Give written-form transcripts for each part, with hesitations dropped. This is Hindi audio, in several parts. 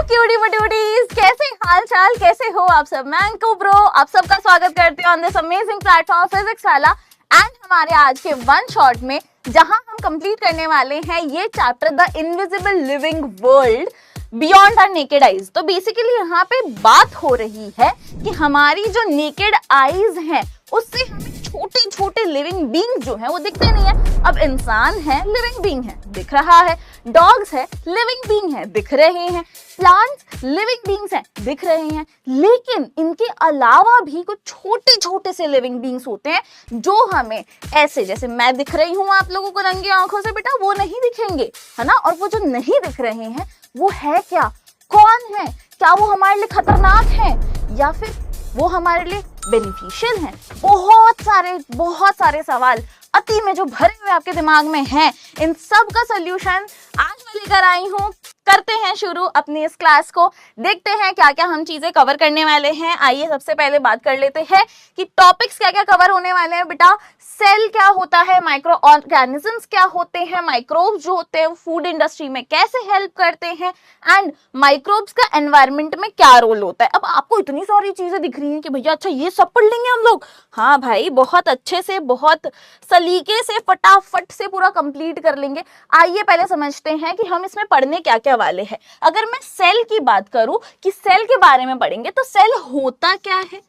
क्यूटी बटूटीज, कैसे हाल चाल, कैसे हो आप सब। मैं अंकु ब्रो आप सबका स्वागत करती हूँ on this amazing platform physics वाला। एंड हमारे आज के वन शॉट में जहां हम कंप्लीट करने वाले हैं ये chapter the invisible living world beyond our naked eyes. तो बेसिकली यहाँ पे बात हो रही है कि हमारी जो नेकेड आईज हैं उससे हमें छोटे छोटे लिविंग बींग्स जो हैं वो दिखते नहीं है। अब इंसान है, लिविंग बींग है, दिख रहा है। डॉग्स है, लिविंग बींग है, दिख रहे हैं। प्लांट्स लिविंग बींग्स हैं, दिख रहे हैं। लेकिन इनके अलावा भी कुछ छोटे छोटे से लिविंग बींग्स होते हैं जो हमें ऐसे, जैसे मैं दिख रही हूँ आप लोगों को रंगी आंखों से, बेटा वो नहीं दिखेंगे, है ना। और वो जो नहीं दिख रहे हैं वो है क्या, कौन है, क्या वो हमारे लिए खतरनाक है या फिर वो हमारे लिए बेनिफिशियल है। बहुत सारे सवाल अति में जो भरे हुए आपके दिमाग में हैं, इन सब का सोल्यूशन आज मैं लेकर आई हूँ। करते हैं शुरू अपनी इस क्लास को, देखते हैं क्या क्या हम चीजें कवर करने वाले हैं। आइए सबसे पहले बात कर लेते हैं कि टॉपिक्स क्या क्या कवर होने वाले हैं। बेटा सेल क्या होता है, माइक्रो ऑर्गेनिजम्स क्या होते हैं, माइक्रोब्स जो होते हैं फूड इंडस्ट्री में कैसे हेल्प करते हैं, एंड माइक्रोब्स का एनवायरनमेंट में क्या रोल होता है। अब आपको इतनी सारी चीजें दिख रही हैं कि भैया अच्छा ये सब पढ़ लेंगे हम लोग। हाँ भाई, बहुत अच्छे से, बहुत सलीके से, फटाफट से पूरा कंप्लीट कर लेंगे। आइए पहले समझते हैं कि हम इसमें पढ़ने क्या क्या वाले हैं। अगर मैं सेल की बात करूं कि सेल के बारे में पढ़ेंगे तो सेल होता क्या है,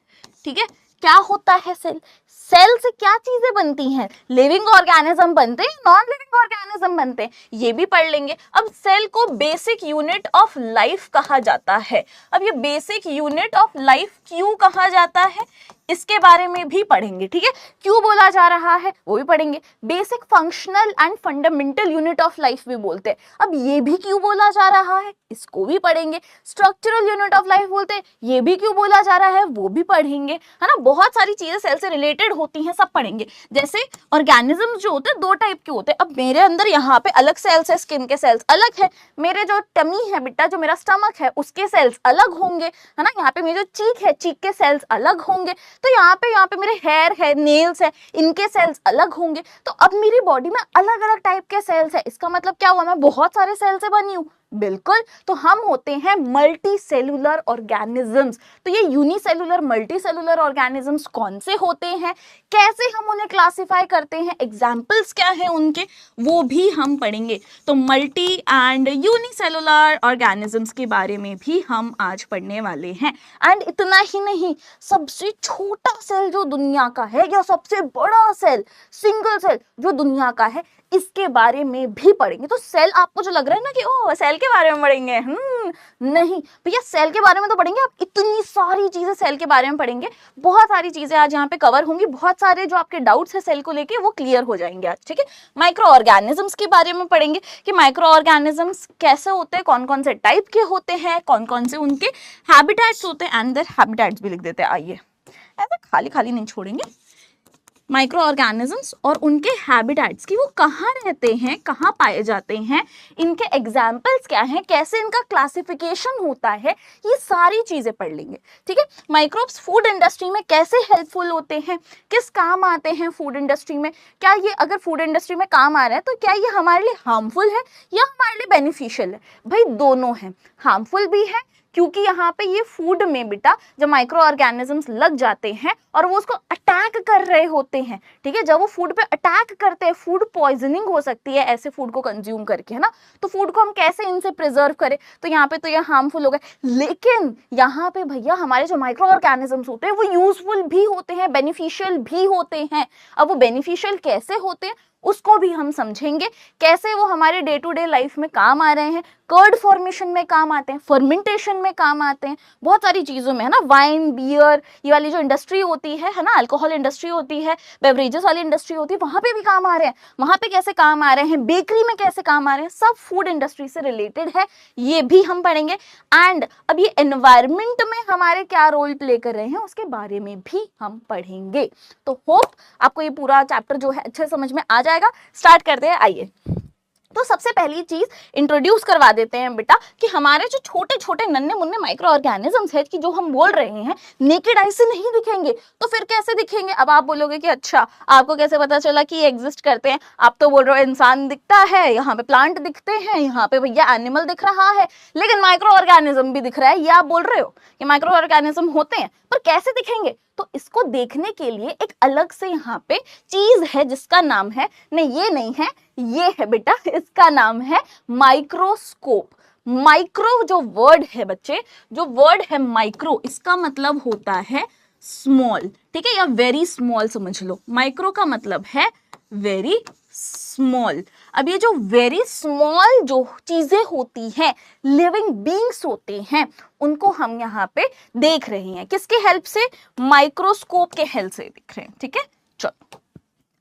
ठीक है, क्या होता है सेल, सेल से क्या चीजें बनती हैं, लिविंग ऑर्गेनिज्म बनते हैं, नॉन लिविंग ऑर्गेनिज्म बनते हैं, ये भी पढ़ लेंगे। अब सेल को बेसिक यूनिट ऑफ लाइफ कहा जाता है। अब ये बेसिक यूनिट ऑफ लाइफ क्यों कहा जाता है इसके बारे में भी पढ़ेंगे, ठीक है। क्यों बोला जा रहा है वो भी पढ़ेंगे। Basic functional and fundamental unit of life भी बोलते हैं, अब ये भी क्यों बोला जा रहा है इसको भी पढ़ेंगे। स्ट्रक्चरल यूनिट ऑफ लाइफ बोलते हैं, ये भी क्यों बोला जा रहा है वो भी पढ़ेंगे, है ना। बहुत सारी चीजें सेल से रिलेटेड होती हैं, सब पढ़ेंगे। जैसे ऑर्गेनिज्म जो होते हैं दो टाइप के होते हैं। अब मेरे अंदर यहाँ पे अलग सेल्स है, स्किन के सेल्स अलग है, मेरे जो टमी है बेटा, जो मेरा स्टमक है उसके सेल्स अलग होंगे, है ना। यहाँ पे मेरी जो चीक है, चीक के सेल्स अलग होंगे। तो यहाँ पे मेरे हेयर है, नेल्स है, इनके सेल्स अलग होंगे। तो अब मेरी बॉडी में अलग अलग टाइप के सेल्स है। इसका मतलब क्या हुआ, मैं बहुत सारे सेल से बनी हूँ, बिल्कुल। तो हम होते हैं मल्टी सेलुलर ऑर्गेनिजम्स। तो ये यूनिसेलुलर, मल्टी सेलुलर ऑर्गेनिजम्स कौन से होते हैं, कैसे हम उन्हें क्लासिफाई करते हैं, एग्जाम्पल्स क्या है उनके, वो भी हम पढ़ेंगे। तो मल्टी एंड यूनिसेलुलर ऑर्गेनिजम्स के बारे में भी हम आज पढ़ने वाले हैं। एंड इतना ही नहीं, सबसे छोटा सेल जो दुनिया का है या सबसे बड़ा सेल, सिंगल सेल जो दुनिया का है, इसके बारे में भी पढ़ेंगे। तो सेल आपको जो लग रहा है ना कि ओ सेल के बारे में पढ़ेंगे, नहीं भैया, सेल के बारे में तो पढ़ेंगे। आप इतनी सारी चीजें सेल के बारे में पढ़ेंगे, बहुत सारी चीजें आज यहाँ पे कवर होंगी। बहुत सारे जो आपके डाउट्स है सेल को लेके वो क्लियर हो जाएंगे आज, ठीक है। माइक्रो ऑर्गेनिजम्स के बारे में पढ़ेंगे कि माइक्रो ऑर्गेनिजम्स कैसे होते हैं, कौन कौन से टाइप के होते हैं, कौन कौन से उनके हैबिटेट्स होते हैं, एंड देयर हैबिटेट्स भी लिख देते हैं। आइए ऐसा खाली खाली नहीं छोड़ेंगे। माइक्रो ऑर्गेनिजम्स और उनके हैबिटेट्स की, वो कहाँ रहते हैं, कहाँ पाए जाते हैं, इनके एग्जाम्पल्स क्या हैं, कैसे इनका क्लासिफिकेशन होता है, ये सारी चीजें पढ़ लेंगे, ठीक है। माइक्रोब्स फूड इंडस्ट्री में कैसे हेल्पफुल होते हैं, किस काम आते हैं फूड इंडस्ट्री में, क्या ये अगर फूड इंडस्ट्री में काम आ रहा है तो क्या ये हमारे लिए हार्मफुल है या हमारे लिए बेनिफिशियल है। भाई दोनों है, हार्मफुल भी है क्योंकि यहाँ पे ये फूड में बेटा जब माइक्रो ऑर्गेनिजम्स लग जाते हैं और वो उसको अटैक कर रहे होते हैं, ठीक है, जब वो फूड पे अटैक करते हैं, फूड पॉइजनिंग हो सकती है ऐसे फूड को कंज्यूम करके, है ना। तो फूड को हम कैसे इनसे प्रिजर्व करें, तो यहाँ पे तो ये हार्मफुल हो गए। लेकिन यहाँ पे भैया हमारे जो माइक्रो ऑर्गेनिजम्स होते हैं वो यूजफुल भी होते हैं, बेनिफिशियल भी होते हैं। अब वो बेनिफिशियल कैसे होते हैं उसको भी हम समझेंगे, कैसे वो हमारे डे टू डे लाइफ में काम आ रहे हैं, कर्ड फॉर्मेशन में काम आते हैं, फर्मेंटेशन में काम आते हैं, बहुत सारी चीज़ों में, है ना। वाइन, बियर, ये वाली जो इंडस्ट्री होती है ना, अल्कोहल इंडस्ट्री होती है, बेवरेजेस वाली इंडस्ट्री होती है, वहाँ पे भी काम आ रहे हैं, वहाँ पे कैसे काम आ रहे हैं, बेकरी में कैसे काम आ रहे हैं, सब फूड इंडस्ट्री से रिलेटेड है, ये भी हम पढ़ेंगे। एंड अब ये एनवायरमेंट में हमारे क्या रोल प्ले कर रहे हैं उसके बारे में भी हम पढ़ेंगे। तो होप आपको ये पूरा चैप्टर जो है अच्छे समझ में आ जाएगा। स्टार्ट करते हैं, आइए। तो सबसे पहली चीज इंट्रोड्यूस करवा देते हैं बेटा कि हमारे जो छोटे छोटे नन्हे मुन्ने माइक्रो ऑर्गेनिजम्स है कि जो हम बोल रहे हैं नेकेड आई से नहीं दिखेंगे, तो फिर कैसे दिखेंगे? अब आप बोलोगे कि अच्छा आपको कैसे पता चला कि ये एग्जिस्ट करते हैं? आप तो बोल रहे हो इंसान दिखता है, यहाँ पे प्लांट दिखते हैं, यहाँ पे भैया एनिमल दिख रहा है, लेकिन माइक्रो ऑर्गेनिज्म भी दिख रहा है, ये आप बोल रहे हो कि माइक्रो ऑर्गेनिज्म होते हैं, पर कैसे दिखेंगे? तो इसको देखने के लिए एक अलग से यहाँ पे चीज है जिसका नाम है, नहीं ये नहीं है, ये है बेटा, इसका नाम है माइक्रोस्कोप। माइक्रो जो वर्ड है बच्चे, जो वर्ड है माइक्रो, इसका मतलब होता है स्मॉल, ठीक है, या वेरी स्मॉल समझ लो। माइक्रो का मतलब है वेरी स्मॉल। अब ये जो वेरी स्मॉल जो चीजें होती हैं, लिविंग बीइंग्स होते हैं, उनको हम यहाँ पे देख रहे हैं किसके हेल्प से? माइक्रोस्कोप के हेल्प से दिख रहे हैं, ठीक है। चलो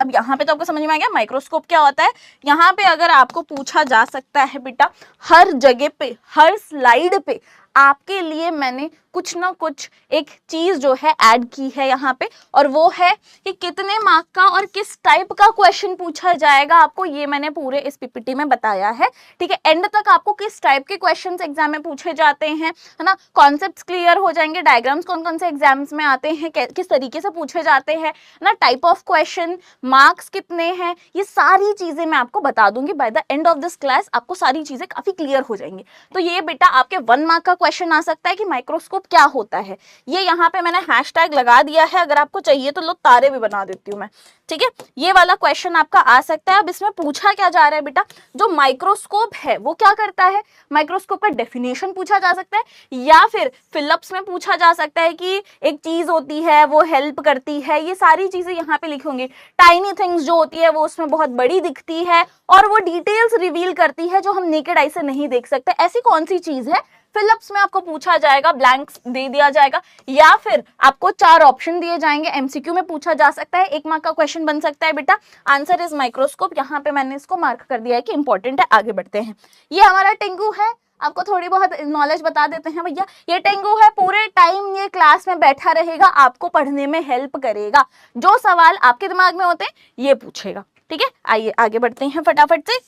अब यहाँ पे तो आपको समझ में आ गया माइक्रोस्कोप क्या होता है। यहाँ पे अगर आपको पूछा जा सकता है बेटा, हर जगह पे, हर स्लाइड पे आपके लिए मैंने कुछ ना कुछ एक चीज जो है ऐड की है यहाँ पे, और वो है कि कितने मार्क का और किस टाइप का क्वेश्चन पूछा जाएगा आपको, ये मैंने पूरे इस पीपीटी में बताया है, ठीक है। एंड तक आपको किस टाइप के क्वेश्चंस एग्जाम में पूछे जाते हैं, है ना, कॉन्सेप्ट्स क्लियर हो जाएंगे, डायग्राम्स कौन कौन से एग्जाम्स में आते हैं, किस तरीके से पूछे जाते हैं ना, टाइप ऑफ क्वेश्चन, मार्क्स कितने हैं, ये सारी चीजें मैं आपको बता दूंगी। By the end of this class आपको सारी चीजें काफी क्लियर हो जाएंगी। तो ये बेटा आपके 1 मार्क का क्वेश्चन आ सकता है कि माइक्रोस्कोप क्या होता है। ये यहाँ पे मैंने हैशटैग लगा दिया है, अगर आपको चाहिए तो लो तारे भी बना देती हूँ मैं, ठीक है। ये वाला क्वेश्चन आपका आ सकता है। अब इसमें पूछा क्या जा रहा है बेटा, जो माइक्रोस्कोप है वो क्या करता है, माइक्रोस्कोप का डेफिनेशन पूछा जा सकता है, या फिर फिलअप्स में पूछा जा सकता है कि एक चीज होती है वो हेल्प करती है, ये सारी चीजें यहाँ पे लिखी होंगी। टाइनी थिंग्स जो होती है वो उसमें बहुत बड़ी दिखती है और वो डिटेल्स रिवील करती है जो हम नेकेड आई से नहीं देख सकते, ऐसी कौन सी चीज है? फिलअप्स में आपको पूछा जाएगा, ब्लैंक्स दे दिया जाएगा, या फिर आपको 4 ऑप्शन दिए जाएंगे, एमसीक्यू में पूछा जा सकता है, 1 मार्क का क्वेश्चन बन सकता है बेटा। Answer is microscope. यहाँ पे मैंने इसको मार्क कर दिया है कि इंपॉर्टेंट है। आगे बढ़ते हैं। ये हमारा टेंगू है, आपको थोड़ी बहुत नॉलेज बता देते हैं भैया। ये टेंगू है, पूरे टाइम ये क्लास में बैठा रहेगा, आपको पढ़ने में हेल्प करेगा, जो सवाल आपके दिमाग में होते हैं ये पूछेगा, ठीक है। आइए आगे बढ़ते हैं फटाफट से।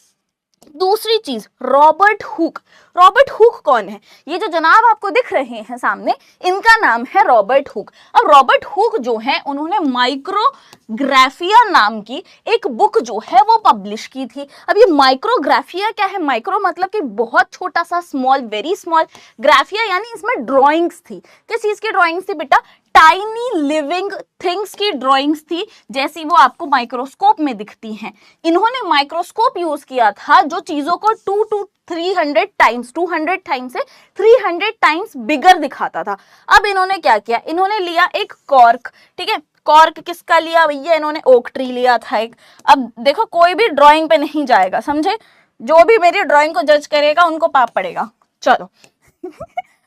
दूसरी चीज, रॉबर्ट हुक। रॉबर्ट हुक कौन है? ये जो जनाब आपको दिख रहे हैं सामने, इनका नाम है रॉबर्ट हुक। अब रॉबर्ट हुक जो है, उन्होंने माइक्रोग्राफिया नाम की एक बुक जो है वो पब्लिश की थी। अब ये माइक्रोग्राफिया क्या है? माइक्रो मतलब कि बहुत छोटा सा, स्मॉल, वेरी स्मॉल, ग्राफिया यानी इसमें ड्रॉइंग्स थी। किस चीज की ड्रॉइंग्स थी बेटा? टाइनी लिविंग थिंग्स की ड्राइंग्स थी, जैसी वो आपको माइक्रोस्कोप में दिखती हैं। इन्होंने माइक्रोस्कोप यूज किया था जो चीजों को 200 to 300 टाइम्स, 200 टाइम्स से 300 टाइम्स बिगर दिखाता था। अब इन्होंने क्या किया? इन्होंने लिया एक कॉर्क, ठीक है। कॉर्क किसका लिया भैया? इन्होंने ओक ट्री लिया था एक। अब देखो, कोई भी ड्राइंग पे नहीं जाएगा, समझे? जो भी मेरी ड्राइंग को जज करेगा उनको पाप पड़ेगा। चलो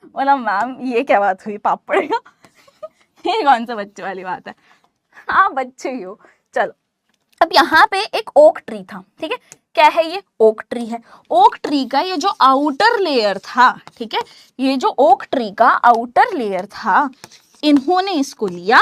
बोला मैम ये क्या बात हुई, पाप पड़ेगा? ये कौन सा बच्चे वाली बात है? हाँ बच्चे ही हो। चलो, अब यहाँ पे एक ओक ट्री था, ठीक है। क्या है ये? ओक ट्री है। ओक ट्री का ये जो आउटर लेयर था, ठीक है, ये जो ओक ट्री का आउटर लेयर था, इन्होंने इसको लिया,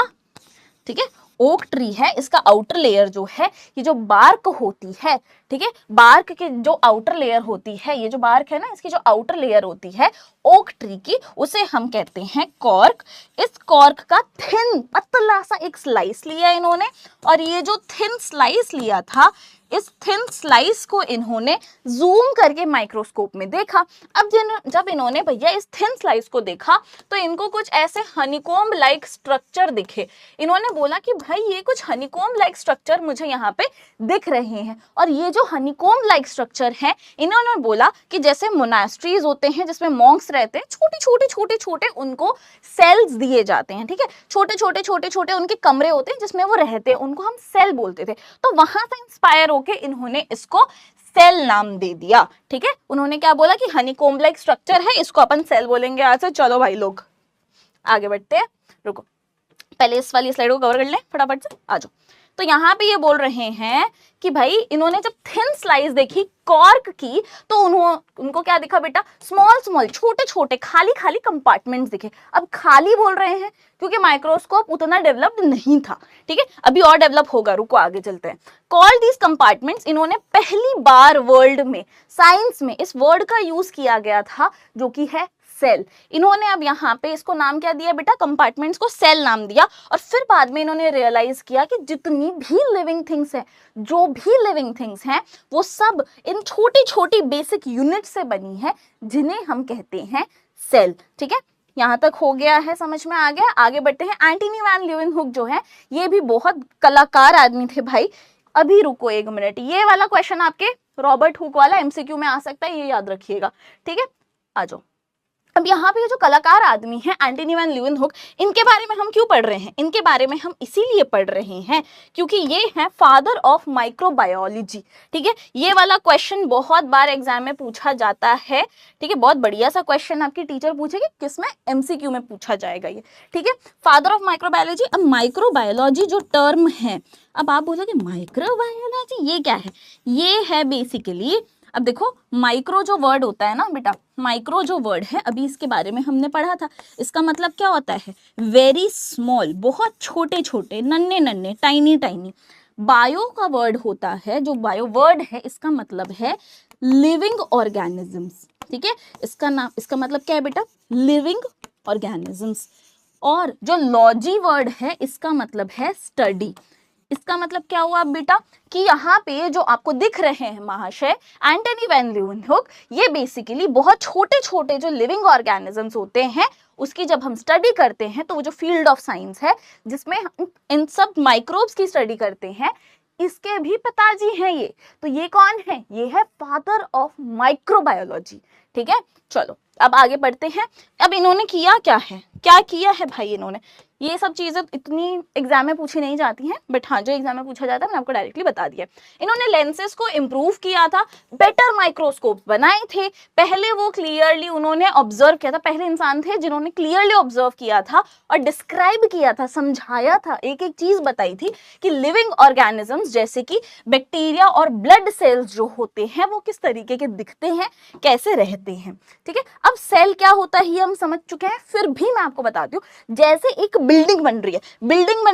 ठीक है। ओक ट्री है, इसका आउटर लेयर जो है, ये जो बार्क होती है, ठीक है, बार्क की जो आउटर लेयर होती है, ये जो बार्क है ना, इसकी जो आउटर लेयर होती है ओक ट्री की, उसे हम कहते हैं कॉर्क। इस कॉर्क का थिन पतला सा एक स्लाइस लिया इन्होंने, और ये जो थिन स्लाइस लिया था, इस थिन स्लाइस को इन्होंने जूम करके माइक्रोस्कोप में देखा। अब जब इन्होंने भैया इस थिन स्लाइस को देखा तो इनको कुछ ऐसे हनीकॉम्ब लाइक स्ट्रक्चर दिखे। इन्होंने बोला कि भाई ये कुछ हनीकॉम्ब लाइक स्ट्रक्चर मुझे यहाँ पे दिख रहे हैं, और ये जो हनीकॉम्ब लाइक स्ट्रक्चर है, इन्होंने बोला कि जैसे मोनास्ट्रीज होते हैं जिसमें मॉन्क्स रहते हैं, छोटे छोटे उनको सेल्स दिए जाते हैं, ठीक है। छोटे छोटे उनके कमरे होते हैं जिसमें वो रहते हैं, उनको हम सेल बोलते थे। तो वहां से इंस्पायर के इन्होंने इसको सेल नाम दे दिया, ठीक है। उन्होंने क्या बोला कि हनीकॉम्ब लाइक स्ट्रक्चर है, इसको अपन सेल बोलेंगे आज से। चलो भाई लोग आगे बढ़ते हैं, रुको, पहले इस वाली स्लाइड को कवर कर लें फटाफट से, आ जाओ। तो यहाँ पे ये बोल रहे हैं कि भाई इन्होंने जब थिन स्लाइस देखी कॉर्क की तो उनको क्या दिखा बेटा, स्मॉल स्मॉल छोटे छोटे खाली खाली कंपार्टमेंट्स दिखे। अब खाली बोल रहे हैं क्योंकि माइक्रोस्कोप उतना डेवलप्ड नहीं था, ठीक है, अभी और डेवलप होगा, रुको आगे चलते हैं। कॉल दीज कंपार्टमेंट्स, इन्होंने पहली बार वर्ल्ड में साइंस में इस वर्ड का यूज किया गया था जो कि है सेल। इन्होंने अब यहाँ पे इसको नाम क्या दिया बेटा, कंपार्टमेंट्स को सेल नाम दिया। और फिर बाद में इन्होंने रियलाइज किया कि जितनी भी लिविंग थिंग्स है, जो भी लिविंग थिंग्स हैं, वो सब इन छोटी छोटी बेसिक यूनिट से बनी है जिन्हें हम कहते हैं सेल। ठीक है, यहाँ तक हो गया है, समझ में आ गया। आगे बढ़ते हैं। एंटनी वैन लीeuwenhoek जो है ये भी बहुत कलाकार आदमी थे भाई। अभी रुको एक मिनट, ये वाला क्वेश्चन आपके रॉबर्ट हुक वाला एमसीक्यू में आ सकता है, ये याद रखिएगा, ठीक है। आ जाओ। अब यहाँ पे ये जो कलाकार आदमी है एंटनी वैन लीeuwenhoek, इनके बारे में हम क्यों पढ़ रहे हैं? इनके बारे में हम इसीलिए पढ़ रहे हैं क्योंकि ये है फादर ऑफ माइक्रोबायोलॉजी। ठीक है, ये वाला क्वेश्चन बहुत बार एग्जाम में पूछा जाता है। ठीक है, बहुत बढ़िया सा क्वेश्चन आपकी टीचर पूछेगी, किसमें, एमसीक्यू में पूछा जाएगा ये। ठीक है, फादर ऑफ माइक्रोबायोलॉजी। अब माइक्रोबायोलॉजी जो टर्म है, अब आप बोलोगे माइक्रोबायोलॉजी ये क्या है? ये है बेसिकली, अब देखो माइक्रो जो वर्ड होता है ना बेटा, माइक्रो जो वर्ड है, अभी इसके बारे में हमने पढ़ा था, इसका मतलब क्या होता है, वेरी स्मॉल, बहुत छोटे छोटे, नन्हे नन्हे, टाइनी टाइनी। बायो का वर्ड होता है, जो बायो वर्ड है इसका मतलब है लिविंग ऑर्गेनिजम्स। ठीक है, इसका मतलब क्या है बेटा, लिविंग ऑर्गेनिजम्स। और जो लॉजी वर्ड है इसका मतलब है स्टडी। इसका मतलब क्या हुआ बेटा कि यहाँ पे जो आपको दिख रहे हैं महाशय एंटनी वैन लीeuwenhoek, ये बेसिकली बहुत छोटे छोटे जो लिविंग ऑर्गेनिजम्स होते हैं उसकी जब हम स्टडी करते हैं तो वो जो फील्ड ऑफ साइंस है जिसमें हम इन सब माइक्रोब्स की स्टडी करते हैं, इसके भी पिताजी हैं ये। तो ये कौन है? ये है फादर ऑफ माइक्रोबायोलॉजी। ठीक है, चलो अब आगे बढ़ते हैं। अब इन्होंने किया क्या है, क्या किया है भाई इन्होंने? ये सब चीजें इतनी एग्जाम में पूछी नहीं जाती हैं, बट हाँ जो एग्जाम में पूछा जाता है मैंने आपको डायरेक्टली बता दिया। इन्होंने लेंसेज को इम्प्रूव किया था, बेटर माइक्रोस्कोप बनाए थे। पहले वो क्लियरली उन्होंने ऑब्जर्व किया था, पहले इंसान थे जिन्होंने क्लियरली ऑब्जर्व किया था और डिस्क्राइब किया था, समझाया था, एक एक चीज बताई थी कि लिविंग ऑर्गेनिजम्स जैसे कि बैक्टीरिया और ब्लड सेल्स जो होते हैं वो किस तरीके के दिखते हैं, कैसे रहते हैं। ठीक है, अब सेल क्या होता है ये हम समझ चुके हैं, फिर भी मैं आपको बताती हूँ। जैसे एक बिल्डिंग बन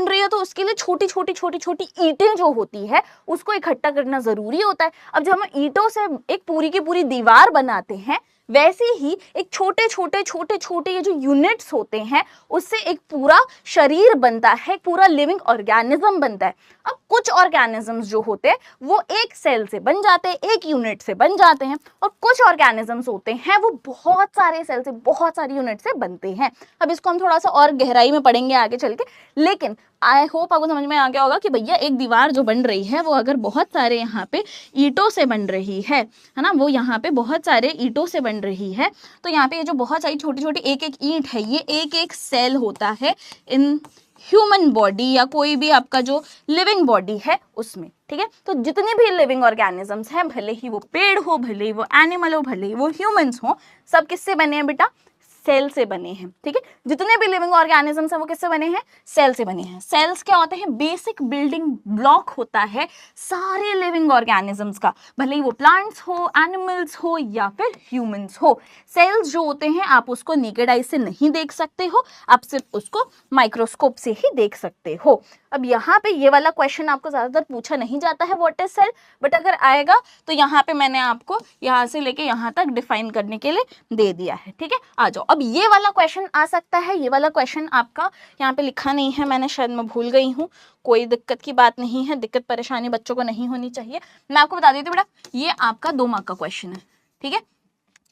रही है तो उसके लिए छोटी छोटी ईंटें जो होती है उसको इकट्ठा करना जरूरी होता है। अब जब हम ईंटों से एक पूरी की पूरी दीवार बनाते हैं, वैसे ही एक छोटे छोटे ये जो यूनिट्स होते हैं उससे एक पूरा शरीर बनता है, पूरा लिविंग ऑर्गेनिज्म बनता है। अब कुछ ऑर्गेनिजम्स जो होते हैं वो एक सेल से बन जाते हैं, एक यूनिट से बन जाते हैं, और कुछ ऑर्गेनिजम्स होते हैं वो बहुत सारे सेल से, बहुत सारी यूनिट से बनते हैं। अब इसको हम थोड़ा सा और गहराई में पढ़ेंगे आगे चल के, लेकिन आई होप आपको समझ में आ गया होगा कि भैया एक दीवार जो बन रही है वो अगर बहुत सारे यहाँ पे ईंटों से बन रही है ना, वो यहाँ पे बहुत सारे ईंटों से बन रही है, तो यहाँ पे ये जो बहुत सारी छोटी छोटी एक एक ईंट है ये एक एक सेल होता है इन ह्यूमन बॉडी या कोई भी आपका जो लिविंग बॉडी है उसमें। ठीक है, तो जितनी भी लिविंग ऑर्गेनिजम्स हैं, भले ही वो पेड़ हो, भले ही वो एनिमल हो, भले ही वो ह्यूमंस हो, सब किससे बने हैं बेटा? सेल से बने हैं। ठीक है, जितने भी लिविंग ऑर्गेनिजम्स हैं वो किससे बने हैं? सेल से बने हैं। सेल्स क्या होते हैं? बेसिक बिल्डिंग ब्लॉक होता है सारे लिविंग ऑर्गेनिजम्स का, भले ही वो प्लांट्स हो, एनिमल्स हो या फिर ह्यूमंस हो। सेल्स जो होते हैं आप उसको नेकेड आई से नहीं देख सकते हो, आप सिर्फ उसको माइक्रोस्कोप से ही देख सकते हो। अब यहाँ पे ये वाला क्वेश्चन आपको ज्यादातर पूछा नहीं जाता है व्हाट इज सेल, बट अगर आएगा तो यहाँ पे मैंने आपको यहाँ से लेके यहाँ तक डिफाइन करने के लिए दे दिया है। ठीक है, आ जाओ। अब ये वाला क्वेश्चन आ सकता है, ये वाला क्वेश्चन आपका यहाँ पे लिखा नहीं है, मैंने शायद मैं भूल गई हूँ, कोई दिक्कत की बात नहीं है, दिक्कत परेशानी बच्चों को नहीं होनी चाहिए। मैं आपको बता देती हूँ बेटा, ये आपका 2 मार्क का क्वेश्चन है। ठीक है,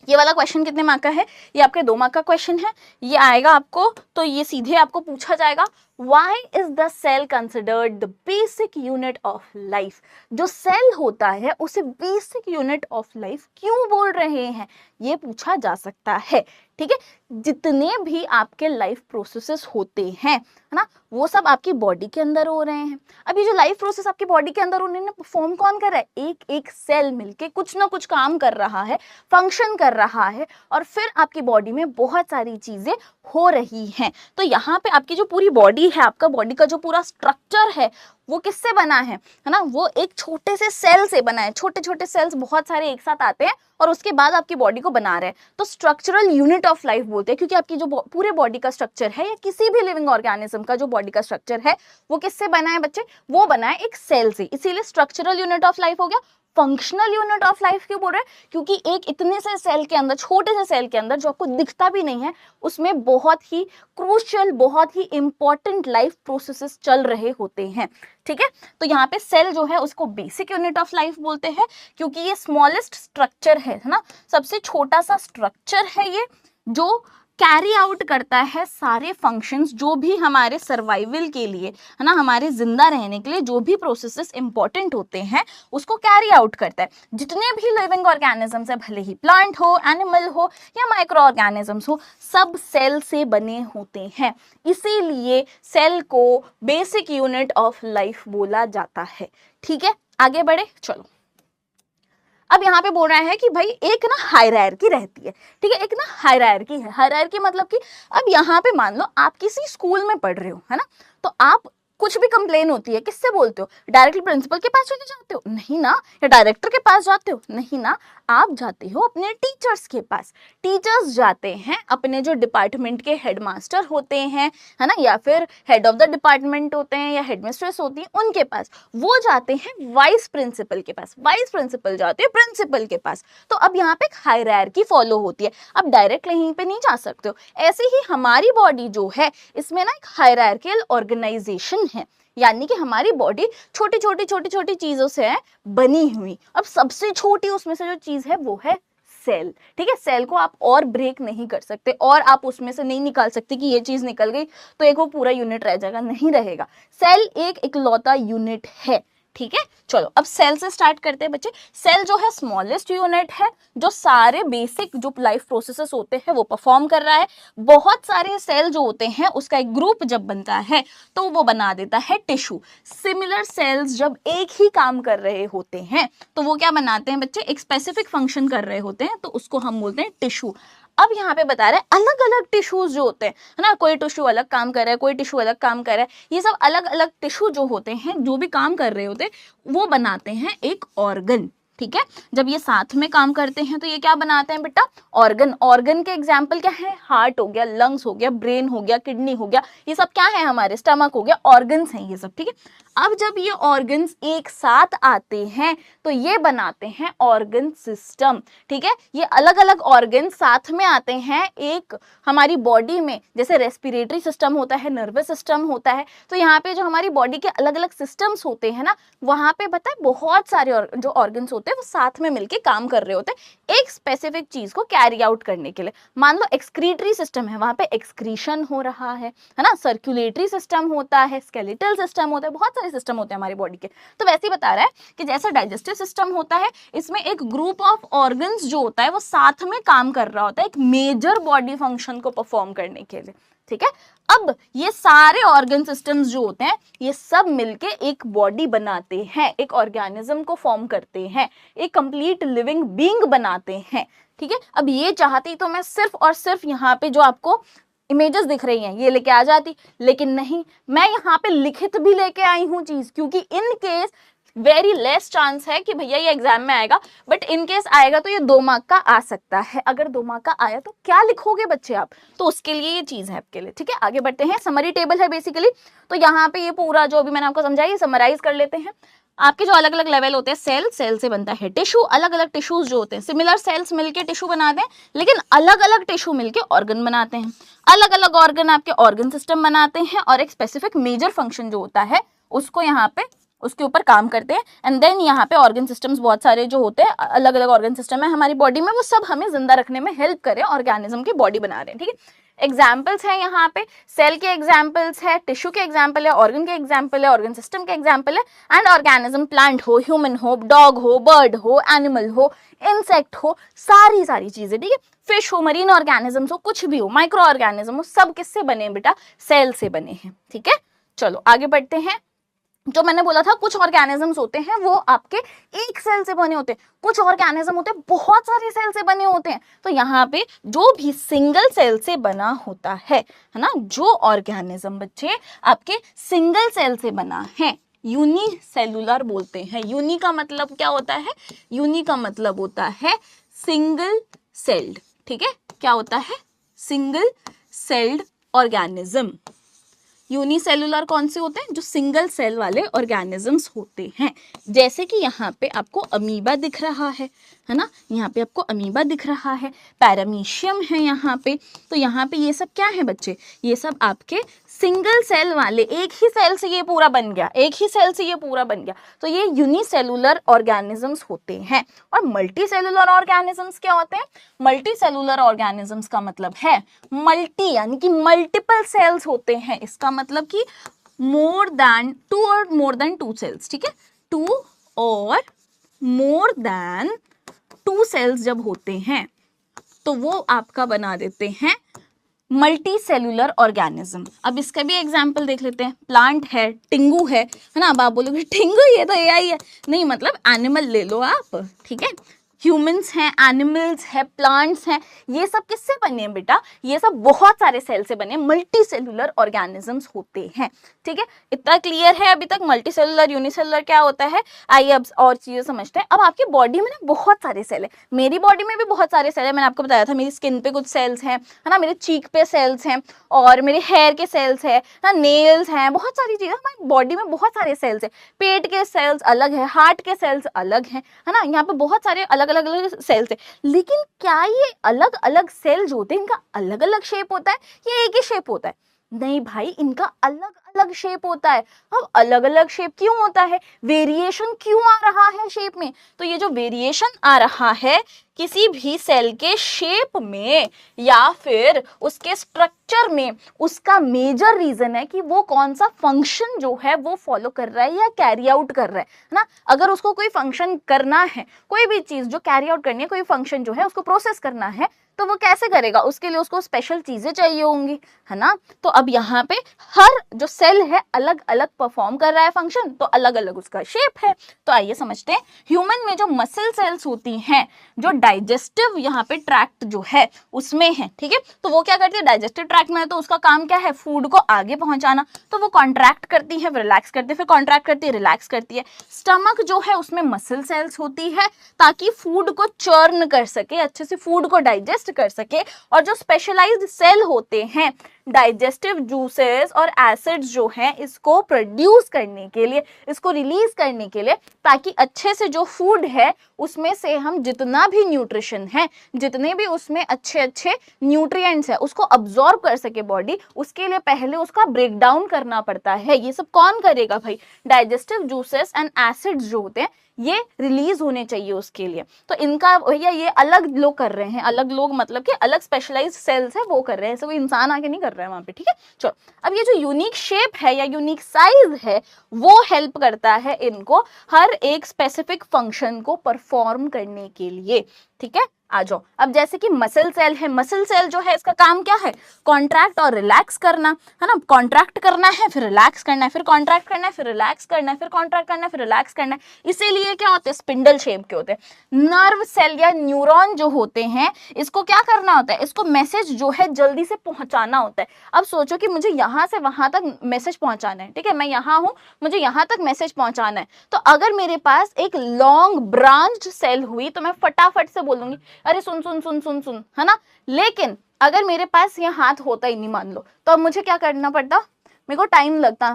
ये वाला क्वेश्चन कितने मार्क का है? ये आपके 2 मार्क का क्वेश्चन है। ये आएगा आपको तो ये सीधे आपको पूछा जाएगा, Why is the cell considered the basic unit of life? जो सेल होता है उसे बेसिक यूनिट ऑफ लाइफ क्यों बोल रहे हैं, ये पूछा जा सकता है। ठीक है, जितने भी आपके लाइफ प्रोसेसेस होते हैं, है ना, वो सब आपकी बॉडी के अंदर हो रहे हैं। अभी जो लाइफ प्रोसेस आपकी बॉडी के अंदर उन्होंने परफॉर्म कौन कर रहा है? एक एक सेल मिलके कुछ ना कुछ काम कर रहा है, फंक्शन कर रहा है, और फिर आपकी बॉडी में बहुत सारी चीजें हो रही हैं। तो यहाँ पे आपकी जो पूरी बॉडी बॉडी है, आपका बॉडी का जो पूरा स्ट्रक्चर है वो किससे बना है ना, वो एक छोटे से सेल से बना है। छोटे छोटे सेल्स बहुत सारे एक साथ आते हैं और उसके बाद आपकी बॉडी को बना रहे हैं, तो स्ट्रक्चरल यूनिट ऑफ लाइफ बोलते हैं, क्योंकि आपकी जो पूरे बॉडी का स्ट्रक्चर है या किसी भी लिविंग ऑर्गेनिज्म का जो बॉडी का स्ट्रक्चर है वो किससे बना है बच्चे, वो बना है एक सेल से, इसीलिए स्ट्रक्चरल यूनिट ऑफ लाइफ हो गया। फंक्शनल यूनिट ऑफ लाइफ क्यों बोल रहे हैं, क्योंकि एक इतने से सेल के अंदर, छोटे से सेल के अंदर जो आपको दिखता भी नहीं है, उसमें बहुत ही क्रूशियल, बहुत ही इंपॉर्टेंट लाइफ प्रोसेसेस चल रहे होते हैं। ठीक है, तो यहाँ पे सेल जो है उसको बेसिक यूनिट ऑफ लाइफ बोलते हैं, क्योंकि ये स्मॉलेस्ट स्ट्रक्चर है ना, सबसे छोटा सा स्ट्रक्चर है ये, जो कैरी आउट करता है सारे फंक्शंस जो भी हमारे सर्वाइवल के लिए है ना, हमारे जिंदा रहने के लिए जो भी प्रोसेसेस इंपॉर्टेंट होते हैं उसको कैरी आउट करता है। जितने भी लिविंग ऑर्गेनिजम्स है, भले ही प्लांट हो, एनिमल हो या माइक्रो ऑर्गेनिजम्स हो, सब सेल से बने होते हैं, इसीलिए सेल को बेसिक यूनिट ऑफ लाइफ बोला जाता है। ठीक है, आगे बढ़े, चलो। अब यहाँ पे बोल रहा है कि भाई एक ना हायरार्की रहती है, ठीक है, एक ना हायरार्की है। हायरार्की मतलब कि अब यहाँ पे मान लो आप किसी स्कूल में पढ़ रहे हो, है ना, तो आप कुछ भी कंप्लेन होती है किससे बोलते हो, डायरेक्टली प्रिंसिपल के पास चले जाते हो, नहीं ना, या डायरेक्टर के पास जाते हो, नहीं ना, आप जाते हो अपने टीचर्स के पास। टीचर्स जाते हैं अपने जो डिपार्टमेंट के हेडमास्टर होते हैं, है ना, या फिर हेड ऑफ द डिपार्टमेंट होते हैं या हेडमिस्ट्रेस होती है, उनके पास। वो जाते हैं वाइस प्रिंसिपल के पास, वाइस प्रिंसिपल जाते हैं प्रिंसिपल के पास। तो अब यहाँ पे एक हायरार्की फॉलो होती है, अब डायरेक्ट यहीं पे नहीं जा सकते हो। ऐसे ही हमारी बॉडी जो है इसमें ना एक हायरार्कियल ऑर्गेनाइजेशन है, यानी कि हमारी बॉडी छोटी छोटी चीजों से है बनी हुई। अब सबसे छोटी उसमें से जो चीज है वो है सेल। ठीक है, सेल को आप और ब्रेक नहीं कर सकते और आप उसमें से नहीं निकाल सकते कि ये चीज निकल गई तो एक वो पूरा यूनिट रह जाएगा, नहीं रहेगा। सेल एक इकलौता यूनिट है। ठीक है, चलो अब सेल से स्टार्ट करते हैं बच्चे। सेल जो है स्मॉलेस्ट यूनिट है, जो सारे बेसिक जो लाइफ प्रोसेसेस होते हैं वो परफॉर्म कर रहा है। बहुत सारे सेल जो होते हैं उसका एक ग्रुप जब बनता है तो वो बना देता है टिश्यू। सिमिलर सेल्स जब एक ही काम कर रहे होते हैं तो वो क्या बनाते हैं बच्चे, एक स्पेसिफिक फंक्शन कर रहे होते हैं, तो उसको हम बोलते हैं टिश्यू। अब यहाँ पे बता रहे हैं अलग अलग टिश्यूज जो होते हैं, है ना, कोई टिश्यू अलग काम कर रहा है, कोई टिश्यू अलग काम कर रहा है, ये सब अलग अलग टिश्यू जो होते हैं, जो भी काम कर रहे होते हैं वो बनाते हैं एक ऑर्गन। ठीक है, जब ये साथ में काम करते हैं तो ये क्या बनाते हैं बेटा, ऑर्गन। ऑर्गन के एग्जाम्पल क्या है, हार्ट हो गया, लंग्स हो गया, ब्रेन हो गया, किडनी हो गया, ये सब क्या है हमारे, स्टमक हो गया, ऑर्गन्स हैं ये सब। ठीक है, अब जब ये ऑर्गन्स एक साथ आते हैं तो ये बनाते हैं ऑर्गन सिस्टम। ठीक है, ये अलग अलग ऑर्गन साथ में आते हैं एक हमारी बॉडी में, जैसे रेस्पिरेटरी सिस्टम होता है, नर्वस सिस्टम होता है, तो यहाँ पे जो हमारी बॉडी के अलग अलग सिस्टम्स होते हैं ना, वहाँ पे पता है बहुत सारे जो ऑर्गन्स होते हैं वो साथ में मिलके काम कर रहे होते हैं एक स्पेसिफिक चीज को कैरी आउट करने के लिए। मान लो एक्सक्रीटरी सिस्टम है, वहां पे एक्सक्रीशन हो रहा है ना, सर्कुलेटरी सिस्टम होता है, स्केलेटल सिस्टम होता है, बहुत सारे सिस्टम होते हैं हमारी बॉडी के। तो वैसे ही बता रहा है कि जैसा डाइजेस्टिव सिस्टम होता है, इसमें एक ग्रुप ऑफ ऑर्गन्स जो होता है वो साथ में काम कर रहा होता है एक मेजर बॉडी फंक्शन को परफॉर्म करने के लिए। ठीक है, अब ये सारे ऑर्गन सिस्टम्स जो होते हैं ये सब मिलके एक बॉडी बनाते हैं, एक ऑर्गेनिज्म को फॉर्म करते हैं, एक कंप्लीट लिविंग बीइंग बनाते हैं। ठीक है, अब ये चाहती तो मैं सिर्फ और सिर्फ यहाँ पे जो आपको इमेजेस दिख रही हैं ये लेके आ जाती, लेकिन नहीं, मैं यहाँ पे लिखित भी लेके आई हूँ चीज, क्योंकि in case very less chance है कि भैया ये एग्जाम में आएगा, बट इन केस आएगा तो ये 2 मार्क का आ सकता है। अगर 2 मार्क का आया तो क्या लिखोगे बच्चे आप, तो उसके लिए ये चीज है आपके लिए। ठीक है, आगे बढ़ते हैं। समरी टेबल है बेसिकली, तो यहाँ पे ये पूरा जो अभी मैंने आपको समझाया ये समराइज कर लेते हैं। आपके जो अलग अलग लेवल होते हैं, सेल, सेल से बनता है टिश्यू, अलग अलग टिश्यूज जो होते हैं, सिमिलर सेल्स मिलके टिश्यू बनाते हैं, लेकिन अलग अलग टिश्यू मिलके ऑर्गन बनाते हैं, अलग अलग ऑर्गन आपके ऑर्गन सिस्टम बनाते हैं, और एक स्पेसिफिक मेजर फंक्शन जो होता है उसको यहाँ पे उसके ऊपर काम करते हैं। एंड देन यहाँ पे ऑर्गन सिस्टम्स बहुत सारे जो होते हैं, अलग अलग ऑर्गन सिस्टम है हमारी बॉडी में, वो सब हमें जिंदा रखने में हेल्प करें, ऑर्गेनिज्म की बॉडी बना रहे हैं। ठीक है, एग्जाम्पल्स हैं यहाँ पे, सेल के एग्जाम्पल्स है, टिश्यू के एग्जाम्पल है, ऑर्गन के एग्जाम्पल है, ऑर्गन सिस्टम के एग्जाम्पल है, एंड ऑर्गेनिज्म, प्लांट हो, ह्यूमन हो, डॉग हो, बर्ड हो, एनिमल हो, इंसेक्ट हो, सारी चीजें। ठीक है, फिश हो, मरीन ऑर्गेनिजम्स हो, कुछ भी हो, माइक्रो ऑर्गेनिज्म हो, सब किससे बने बेटा, सेल से बने हैं। ठीक है, चलो आगे बढ़ते हैं। जो मैंने बोला था कुछ ऑर्गेनिजम्स होते हैं वो आपके एक सेल से बने होते हैं, कुछ ऑर्गेनिज्म होते हैं बहुत सारे सेल से बने होते हैं। तो यहाँ पे जो भी सिंगल सेल से बना होता है ना, जो ऑर्गेनिज्म बच्चे आपके सिंगल सेल से बना है, यूनिसेलुलर बोलते हैं। यूनि का मतलब क्या होता है? यूनि का मतलब होता है सिंगल सेल्ड, ठीक है? क्या होता है? Single celled organism. यूनिसेलुलर कौन से होते हैं? जो सिंगल सेल वाले ऑर्गेनिजम्स होते हैं। जैसे कि यहाँ पे आपको अमीबा दिख रहा है ना, यहाँ पे आपको अमीबा दिख रहा है, पैरामीशियम है यहाँ पे। तो यहाँ पे ये सब क्या है बच्चे? ये सब आपके सिंगल सेल वाले, एक ही सेल से ये पूरा बन गया, एक ही सेल से ये पूरा बन गया, तो ये यूनिसेलुलर ऑर्गेनिजम्स होते हैं। और मल्टी सेलुलर ऑर्गेनिजम्स क्या होते हैं? मल्टी सेलुलर ऑर्गेनिजम्स का मतलब है मल्टी, यानी कि मल्टीपल सेल्स होते हैं। इसका मतलब कि मोर देन टू और मोर देन टू सेल्स, ठीक है? टू और मोर देन टू सेल्स जब होते हैं तो वो आपका बना देते हैं मल्टी सेलुलर ऑर्गेनिज्म। अब इसका भी एग्जाम्पल देख लेते हैं। प्लांट है, टिंगू है ना। अब आप बोलोगे टिंगू ये तो एआई है, नहीं, मतलब एनिमल ले लो आप, ठीक है? ह्यूमंस हैं, एनिमल्स हैं, प्लांट्स हैं, ये सब किससे बने हैं बेटा? ये सब बहुत सारे सेल से बने मल्टी सेलुलर ऑर्गेनिजम्स होते हैं, ठीक है? इतना क्लियर है अभी तक मल्टी सेलुलर यूनिसेलुलर क्या होता है? आइए अब और चीजें समझते हैं। अब आपकी बॉडी में ना बहुत सारे सेल है, मेरी बॉडी में भी बहुत सारे सेल है। मैंने आपको बताया था मेरी स्किन पे कुछ सेल्स हैं, है ना, मेरे चीक पे सेल्स हैं, और मेरे हेयर के सेल्स है ना, नेल्स हैं, बहुत सारी चीजें हमारी बॉडी में, बहुत सारे सेल्स है। पेट के सेल्स अलग है, हार्ट के सेल्स अलग है ना, यहाँ पे बहुत सारे अलग अलग सेल्स है। लेकिन क्या ये अलग अलग सेल जो होते हैं इनका अलग अलग शेप होता है या एक ही शेप होता है? नहीं भाई, इनका अलग अलग शेप होता है। अब अलग अलग शेप क्यों होता है? वेरिएशन क्यों आ रहा है शेप में? तो ये जो वेरिएशन आ रहा है किसी भी सेल के शेप में या फिर उसके स्ट्रक्चर में, उसका मेजर रीजन है कि वो कौन सा फंक्शन जो है वो फॉलो कर रहा है या कैरी आउट कर रहा है ना। अगर उसको कोई फंक्शन करना है, कोई भी चीज जो कैरी आउट करनी है, कोई फंक्शन जो है उसको प्रोसेस करना है, तो वो कैसे करेगा? उसके लिए उसको स्पेशल चीजें चाहिए होंगी, है ना। तो अब यहाँ पे हर जो सेल है अलग अलग परफॉर्म कर रहा है फंक्शन, तो अलग अलग उसका शेप है। तो आइए समझते हैं। ह्यूमन में जो मसल सेल्स होती हैं, जो डाइजेस्टिव यहाँ पे ट्रैक्ट जो है उसमें है, ठीक है? तो वो क्या करती है? डाइजेस्टिव ट्रैक्ट में है तो उसका काम क्या है? फूड को आगे पहुंचाना। तो वो कॉन्ट्रैक्ट करती है, रिलैक्स करती है, फिर कॉन्ट्रैक्ट करती है, रिलैक्स करती है। स्टमक जो है उसमें मसल सेल्स होती है ताकि फूड को चर्न कर सके, अच्छे से फूड को डाइजेस्ट कर सके। और जो स्पेशलाइज्ड सेल होते हैं, डाइजेस्टिव जूसेस और एसिड्स जो हैं इसको प्रोड्यूस करने के लिए, इसको रिलीज करने के लिए, ताकि अच्छे से जो फूड है उसमें से हम जितना भी न्यूट्रिशन है, जितने भी उसमें अच्छे अच्छे न्यूट्रिएंट्स है उसको अब्सॉर्ब कर सके बॉडी, उसके लिए पहले उसका ब्रेक डाउन करना पड़ता है। ये सब कौन करेगा भाई? डाइजेस्टिव जूसेस एंड एसिड्स जो होते हैं ये रिलीज होने चाहिए उसके लिए। तो इनका भैया ये अलग लोग कर रहे हैं, अलग लोग मतलब कि अलग स्पेशलाइज्ड सेल्स है वो कर रहे हैं, ऐसे कोई इंसान आके नहीं कर रहा है वहां पे, ठीक है? चलो, अब ये जो यूनिक शेप है या यूनिक साइज है वो हेल्प करता है इनको हर एक स्पेसिफिक फंक्शन को परफॉर्म करने के लिए, ठीक है? आ जाओ। अब जैसे कि मसल सेल है, मसल सेल जो है इसका काम क्या है? कॉन्ट्रैक्ट और रिलैक्स करना, है ना। कॉन्ट्रैक्ट करना है, फिर रिलैक्स करना है, फिर कॉन्ट्रैक्ट करना है, फिर रिलैक्स करना है, फिर कॉन्ट्रैक्ट करना है, फिर रिलैक्स करना है। इसीलिए क्या होते हैं? स्पिंडल शेप के होते हैं। नर्व सेल या न्यूरॉन जो होते हैं इसको क्या करना होता है? इसको मैसेज जो है जल्दी से पहुंचाना होता है। अब सोचो कि मुझे यहाँ से वहां तक मैसेज पहुंचाना है, ठीक है? मैं यहाँ हूँ, मुझे यहाँ तक मैसेज पहुंचाना है। तो अगर मेरे पास एक लॉन्ग ब्रांच्ड सेल हुई तो मैं फटाफट से बोलूंगी अरे सुन सुन सुन सुन सुन, है ना। लेकिन अगर मेरे पास ये हाथ होता ही नहीं मान लो, तो अब मुझे क्या करना पड़ता? मेरे को टाइम लगता,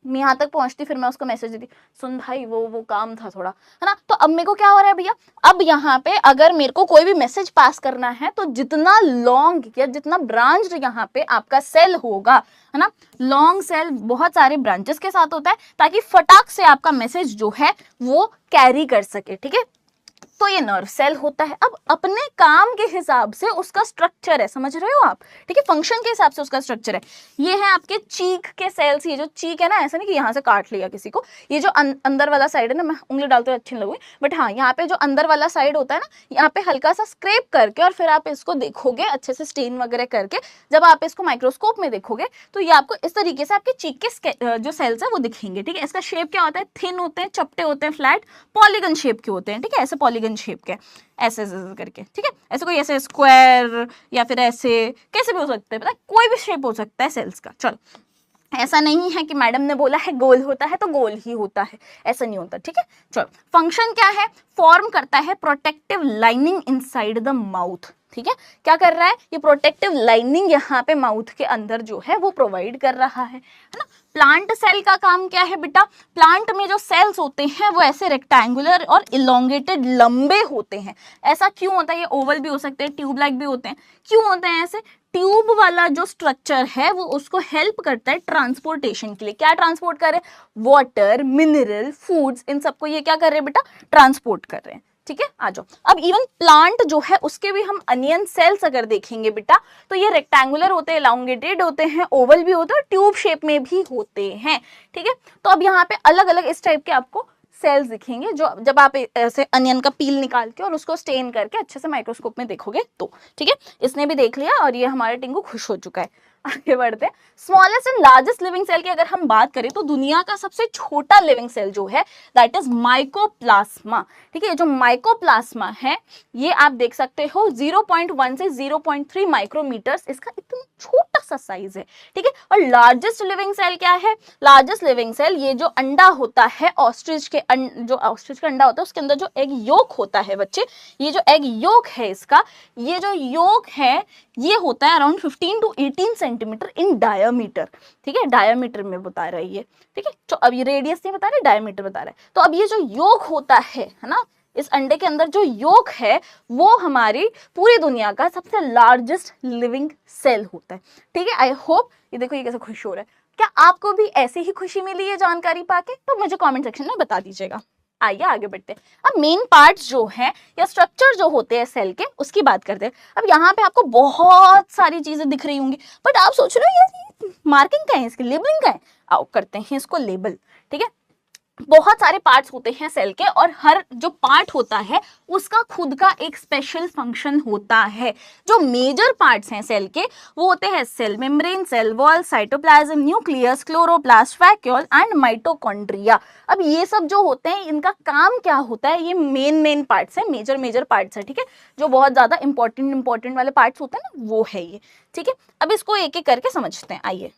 मैं यहाँ तक पहुंचती, फिर मैं उसको मैसेज देती, सुन भाई वो काम था थोड़ा, है ना। तो अब मेरे को क्या हो रहा है भैया? अब यहाँ पे अगर मेरे को कोई भी मैसेज पास करना है तो जितना लॉन्ग या जितना ब्रांच यहाँ पे आपका सेल होगा, है ना, लॉन्ग सेल बहुत सारे ब्रांचेस के साथ होता है ताकि फटाक से आपका मैसेज जो है वो कैरी कर सके, ठीक है? तो ये नर्व सेल होता है। अब अपने काम के हिसाब से उसका स्ट्रक्चर है, समझ रहे हो आप, ठीक है, फंक्शन के हिसाब से उसका स्ट्रक्चर है। ये है आपके चीक के सेल्स, ये जो चीक है ना, ऐसा नहीं कि यहाँ से काट लिया किसी को, ये जो अंदर वाला साइड है ना, मैं उंगली डालते हुए अच्छी नहीं लगूंगी, बट हाँ यहाँ पे जो अंदर वाला साइड होता है ना, यहाँ पे हल्का सा स्क्रैप करके और फिर आप इसको देखोगे अच्छे से स्टेन वगैरह करके, जब आप इसको माइक्रोस्कोप में देखोगे तो ये आपको इस तरीके से आपके चीक के जो सेल्स है वो दिखेंगे, ठीक है। इसका शेप क्या होता है, थिन होते हैं, चपटे होते हैं, फ्लैट पॉलीगन शेप के होते हैं, ठीक है, ऐसे पॉलीगन शेप के, ऐसे करके, ठीक है। ऐसे कोई ऐसे स्क्वायर या फिर ऐसे कैसे भी हो सकते हैं, पता है, कोई भी शेप हो सकता है सेल्स का। चलो, ऐसा नहीं है कि मैडम ने बोला है गोल होता है तो गोल ही होता है, ऐसा नहीं होता, ठीक है। चलो, फंक्शन क्या है, फॉर्म करता है protective lining inside the mouth, ठीक है। क्या कर रहा है, ये प्रोटेक्टिव लाइनिंग यहाँ पे माउथ के अंदर जो है वो प्रोवाइड कर रहा है ना। प्लांट सेल का काम क्या है बेटा, प्लांट में जो सेल्स होते हैं वो ऐसे रेक्टेंगुलर और इलोंगेटेड लंबे होते हैं। ऐसा क्यों होता है, ये ओवल भी हो सकते हैं, ट्यूब लाइक भी होते हैं, क्यों होते हैं ऐसे, ट्यूब वाला जो स्ट्रक्चर है वो उसको हेल्प करता है ट्रांसपोर्टेशन के लिए। क्या ट्रांसपोर्ट कर रहे हैं, वाटर, मिनरल, फूड्स, इन सबको ये क्या कर रहे हैं बेटा, ट्रांसपोर्ट कर रहे हैं, ठीक है। आ जाओ, अब इवन प्लांट जो है उसके भी हम अनियन सेल्स अगर देखेंगे बेटा, तो ये रेक्टेंगुलर होते हैं, एलोंगेटेड होते हैं, ओवल भी होते हैं और ट्यूब शेप में भी होते हैं, ठीक है। तो अब यहाँ पे अलग अलग इस टाइप के आपको सेल्स दिखेंगे, जो जब आप ऐसे अनियन का पील निकाल के और उसको स्टेन करके अच्छे से माइक्रोस्कोप में देखोगे तो, ठीक है। इसने भी देख लिया और ये हमारा टिंगू खुश हो चुका है। आगे बढ़ते हैं, smallest and largest living cell की अगर हम बात करें तो दुनिया का सबसे छोटा लिविंग सेल जो है दैट इज माइकोप्लाज्मा, ठीक है। जो माइकोप्लाज्मा है ये आप देख सकते हो 0.1 से 0.3 माइक्रोमीटर्स, इसका इतना छोटा सा साइज है, ठीक है। और लार्जेस्ट लिविंग सेल क्या है, लार्जेस्ट लिविंग सेल ये जो अंडा होता है ऑस्ट्रिच के, जो ऑस्ट्रिच का अंडा होता है उसके अंदर जो एग योक होता है बच्चे, ये जो एग योक है इसका, ये जो योक है ये होता है around 15 to 18 centimetre in diameter, ठीक है, डायमीटर में बता रहा है ये, ठीक है। तो अब ये रेडियस नहीं बता रहा है, डायमीटर बता रहा है। तो अब ये जो योक होता है ना, इस अंडे के अंदर जो योक है वो हमारी पूरी दुनिया का सबसे लार्जेस्ट लिविंग सेल होता है, ठीक है। आई होप, ये देखो ये कैसे खुश हो रहा है, क्या आपको भी ऐसी ही खुशी मिली है जानकारी पाके, तो मुझे कमेंट सेक्शन में बता दीजिएगा। आइए आगे बढ़ते हैं, अब मेन पार्ट्स जो हैं या स्ट्रक्चर जो होते हैं सेल के उसकी बात करते हैं। अब यहाँ पे आपको बहुत सारी चीजें दिख रही होंगी, बट आप सोच रहे हो यार मार्किंग क्या है, इसकी लेबलिंग क्या है, आओ करते हैं इसको लेबल, ठीक है। बहुत सारे पार्ट्स होते हैं सेल के और हर जो पार्ट होता है उसका खुद का एक स्पेशल फंक्शन होता है। जो मेजर पार्ट्स हैं सेल के वो होते हैं cell membrane, cell wall, cytoplasm, nucleus, chloroplast, vacuole and mitochondria. अब ये सब जो होते हैं इनका काम क्या होता है, ये मेन पार्ट्स है, मेजर पार्ट्स है, ठीक है। जो बहुत ज्यादा इंपॉर्टेंट वाले पार्ट्स होते हैं ना वो है ये, ठीक है। अब इसको एक एक करके समझते हैं, आइए।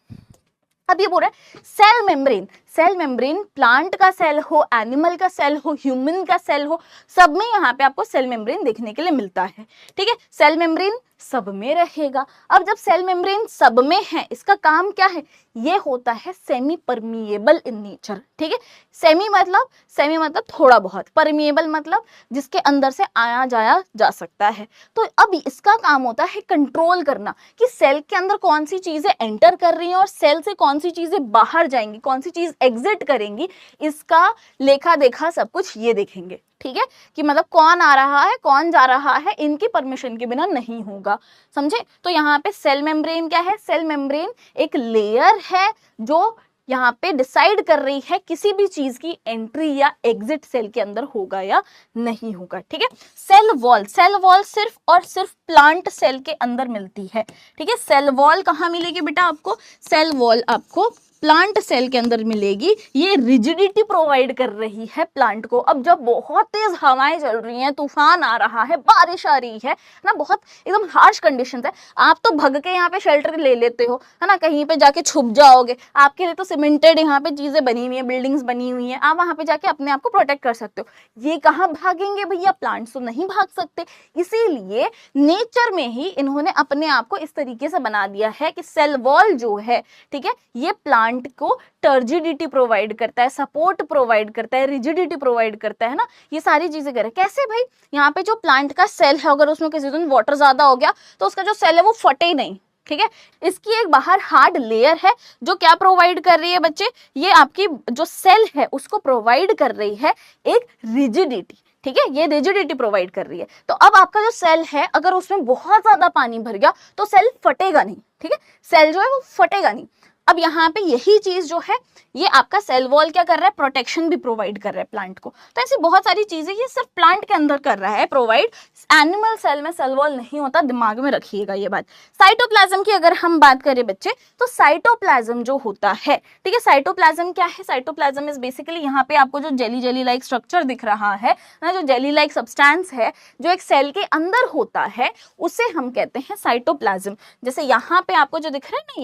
अब ये बोल रहा है cell membrane, cell membrane plant का सेल हो, एनिमल का सेल हो, ह्यूमन का सेल हो, सब में यहाँ पे आपको सेल मेम्ब्रेन देखने के लिए मिलता है, ठीक है। सेल मेम्ब्रेन सब में रहेगा। अब जब सेल मेम्ब्रेन सब में है इसका काम क्या है, ये होता है सेमी परमिएबल इन नेचर, ठीक है। सेमी मतलब थोड़ा बहुत, परमिएबल मतलब जिसके अंदर से आया जाया जा सकता है। तो अब इसका काम होता है कंट्रोल करना कि सेल के अंदर कौन सी चीजें एंटर कर रही हैं और सेल से कौन सी चीजें बाहर जाएंगी, कौन सी चीज एग्जिट करेंगी, इसका लेखा देखा सब कुछ ये देखेंगे, ठीक है। कि मतलब कौन आ रहा है कौन जा रहा है इनकी परमिशन के बिना नहीं होगा, समझे। तो यहाँ पे सेल मेम्ब्रेन क्या है, सेल मेम्ब्रेन एक लेयर है जो यहाँ पे डिसाइड कर रही है किसी भी चीज की एंट्री या एग्जिट सेल के अंदर होगा या नहीं होगा, ठीक है। सेल वॉल सिर्फ और सिर्फ प्लांट सेल के अंदर मिलती है, ठीक है। सेल वॉल कहाँ मिलेगी बेटा आपको, सेल वॉल आपको प्लांट सेल के अंदर मिलेगी। ये रिजिडिटी प्रोवाइड कर रही है प्लांट को। अब जब बहुत तेज हवाएं चल रही हैं, तूफान आ रहा है, बारिश आ रही है ना, बहुत एकदम हार्श कंडीशंस है, आप तो भग के यहाँ पे शेल्टर ले लेते हो, है ना, कहीं पे जाके छुप जाओगे। आपके लिए तो सीमेंटेड यहाँ पे चीजें बनी हुई हैं, बिल्डिंग्स बनी हुई हैं, आप वहां पे जाके अपने आप को प्रोटेक्ट कर सकते हो। ये कहाँ भागेंगे भैया, प्लांट्स तो नहीं भाग सकते। इसीलिए नेचर में ही इन्होंने अपने आप को इस तरीके से बना दिया है कि सेल वॉल जो है, ठीक है, ये प्लांट को टर्जिडिटी प्रोवाइड करता है, सपोर्ट प्रोवाइड करता है, रिजिडिटी प्रोवाइड करता है ना, ये सारी चीजें करे। कैसे भाई, यहाँ पे जो प्लांट का सेल है अगर उसमें किसी दिन वाटर ज्यादा हो गया तो उसका जो सेल है वो फटे नहीं, ठीक है। इसकी एक बाहर हार्ड लेयर है जो क्या प्रोवाइड कर रही है बच्चे, ये आपकी जो सेल है उसको प्रोवाइड कर रही है एक रिजिडिटी, ठीक है, ये रिजिडिटी प्रोवाइड कर रही है। तो अब आपका जो सेल है अगर उसमें बहुत ज्यादा पानी भर गया तो सेल फटेगा नहीं, ठीक है, सेल जो है वो फटेगा नहीं। अब यहाँ पे यही चीज जो है ये आपका सेल वॉल क्या कर रहा है, प्रोटेक्शन भी प्रोवाइड कर रहा है प्लांट को। तो ऐसी बहुत सारी चीजें ये सिर्फ प्लांट के अंदर कर रहा है प्रोवाइड, एनिमल सेल में सेल वॉल नहीं होता, दिमाग में रखिएगा ये बात। साइटोप्लाज्म की अगर हम बात करें बच्चे, तो साइटोप्लाज्म जो होता है, ठीक है, साइटोप्लाज्म क्या है, साइटोप्लाज्म इज बेसिकली यहाँ पे आपको जो जेली जेली लाइक स्ट्रक्चर दिख रहा है ना, जो जेली लाइक सब्सटेंस है जो एक सेल के अंदर होता है उसे हम कहते हैं साइटोप्लाज्म। जैसे यहाँ पे आपको जो दिख रहा है ना,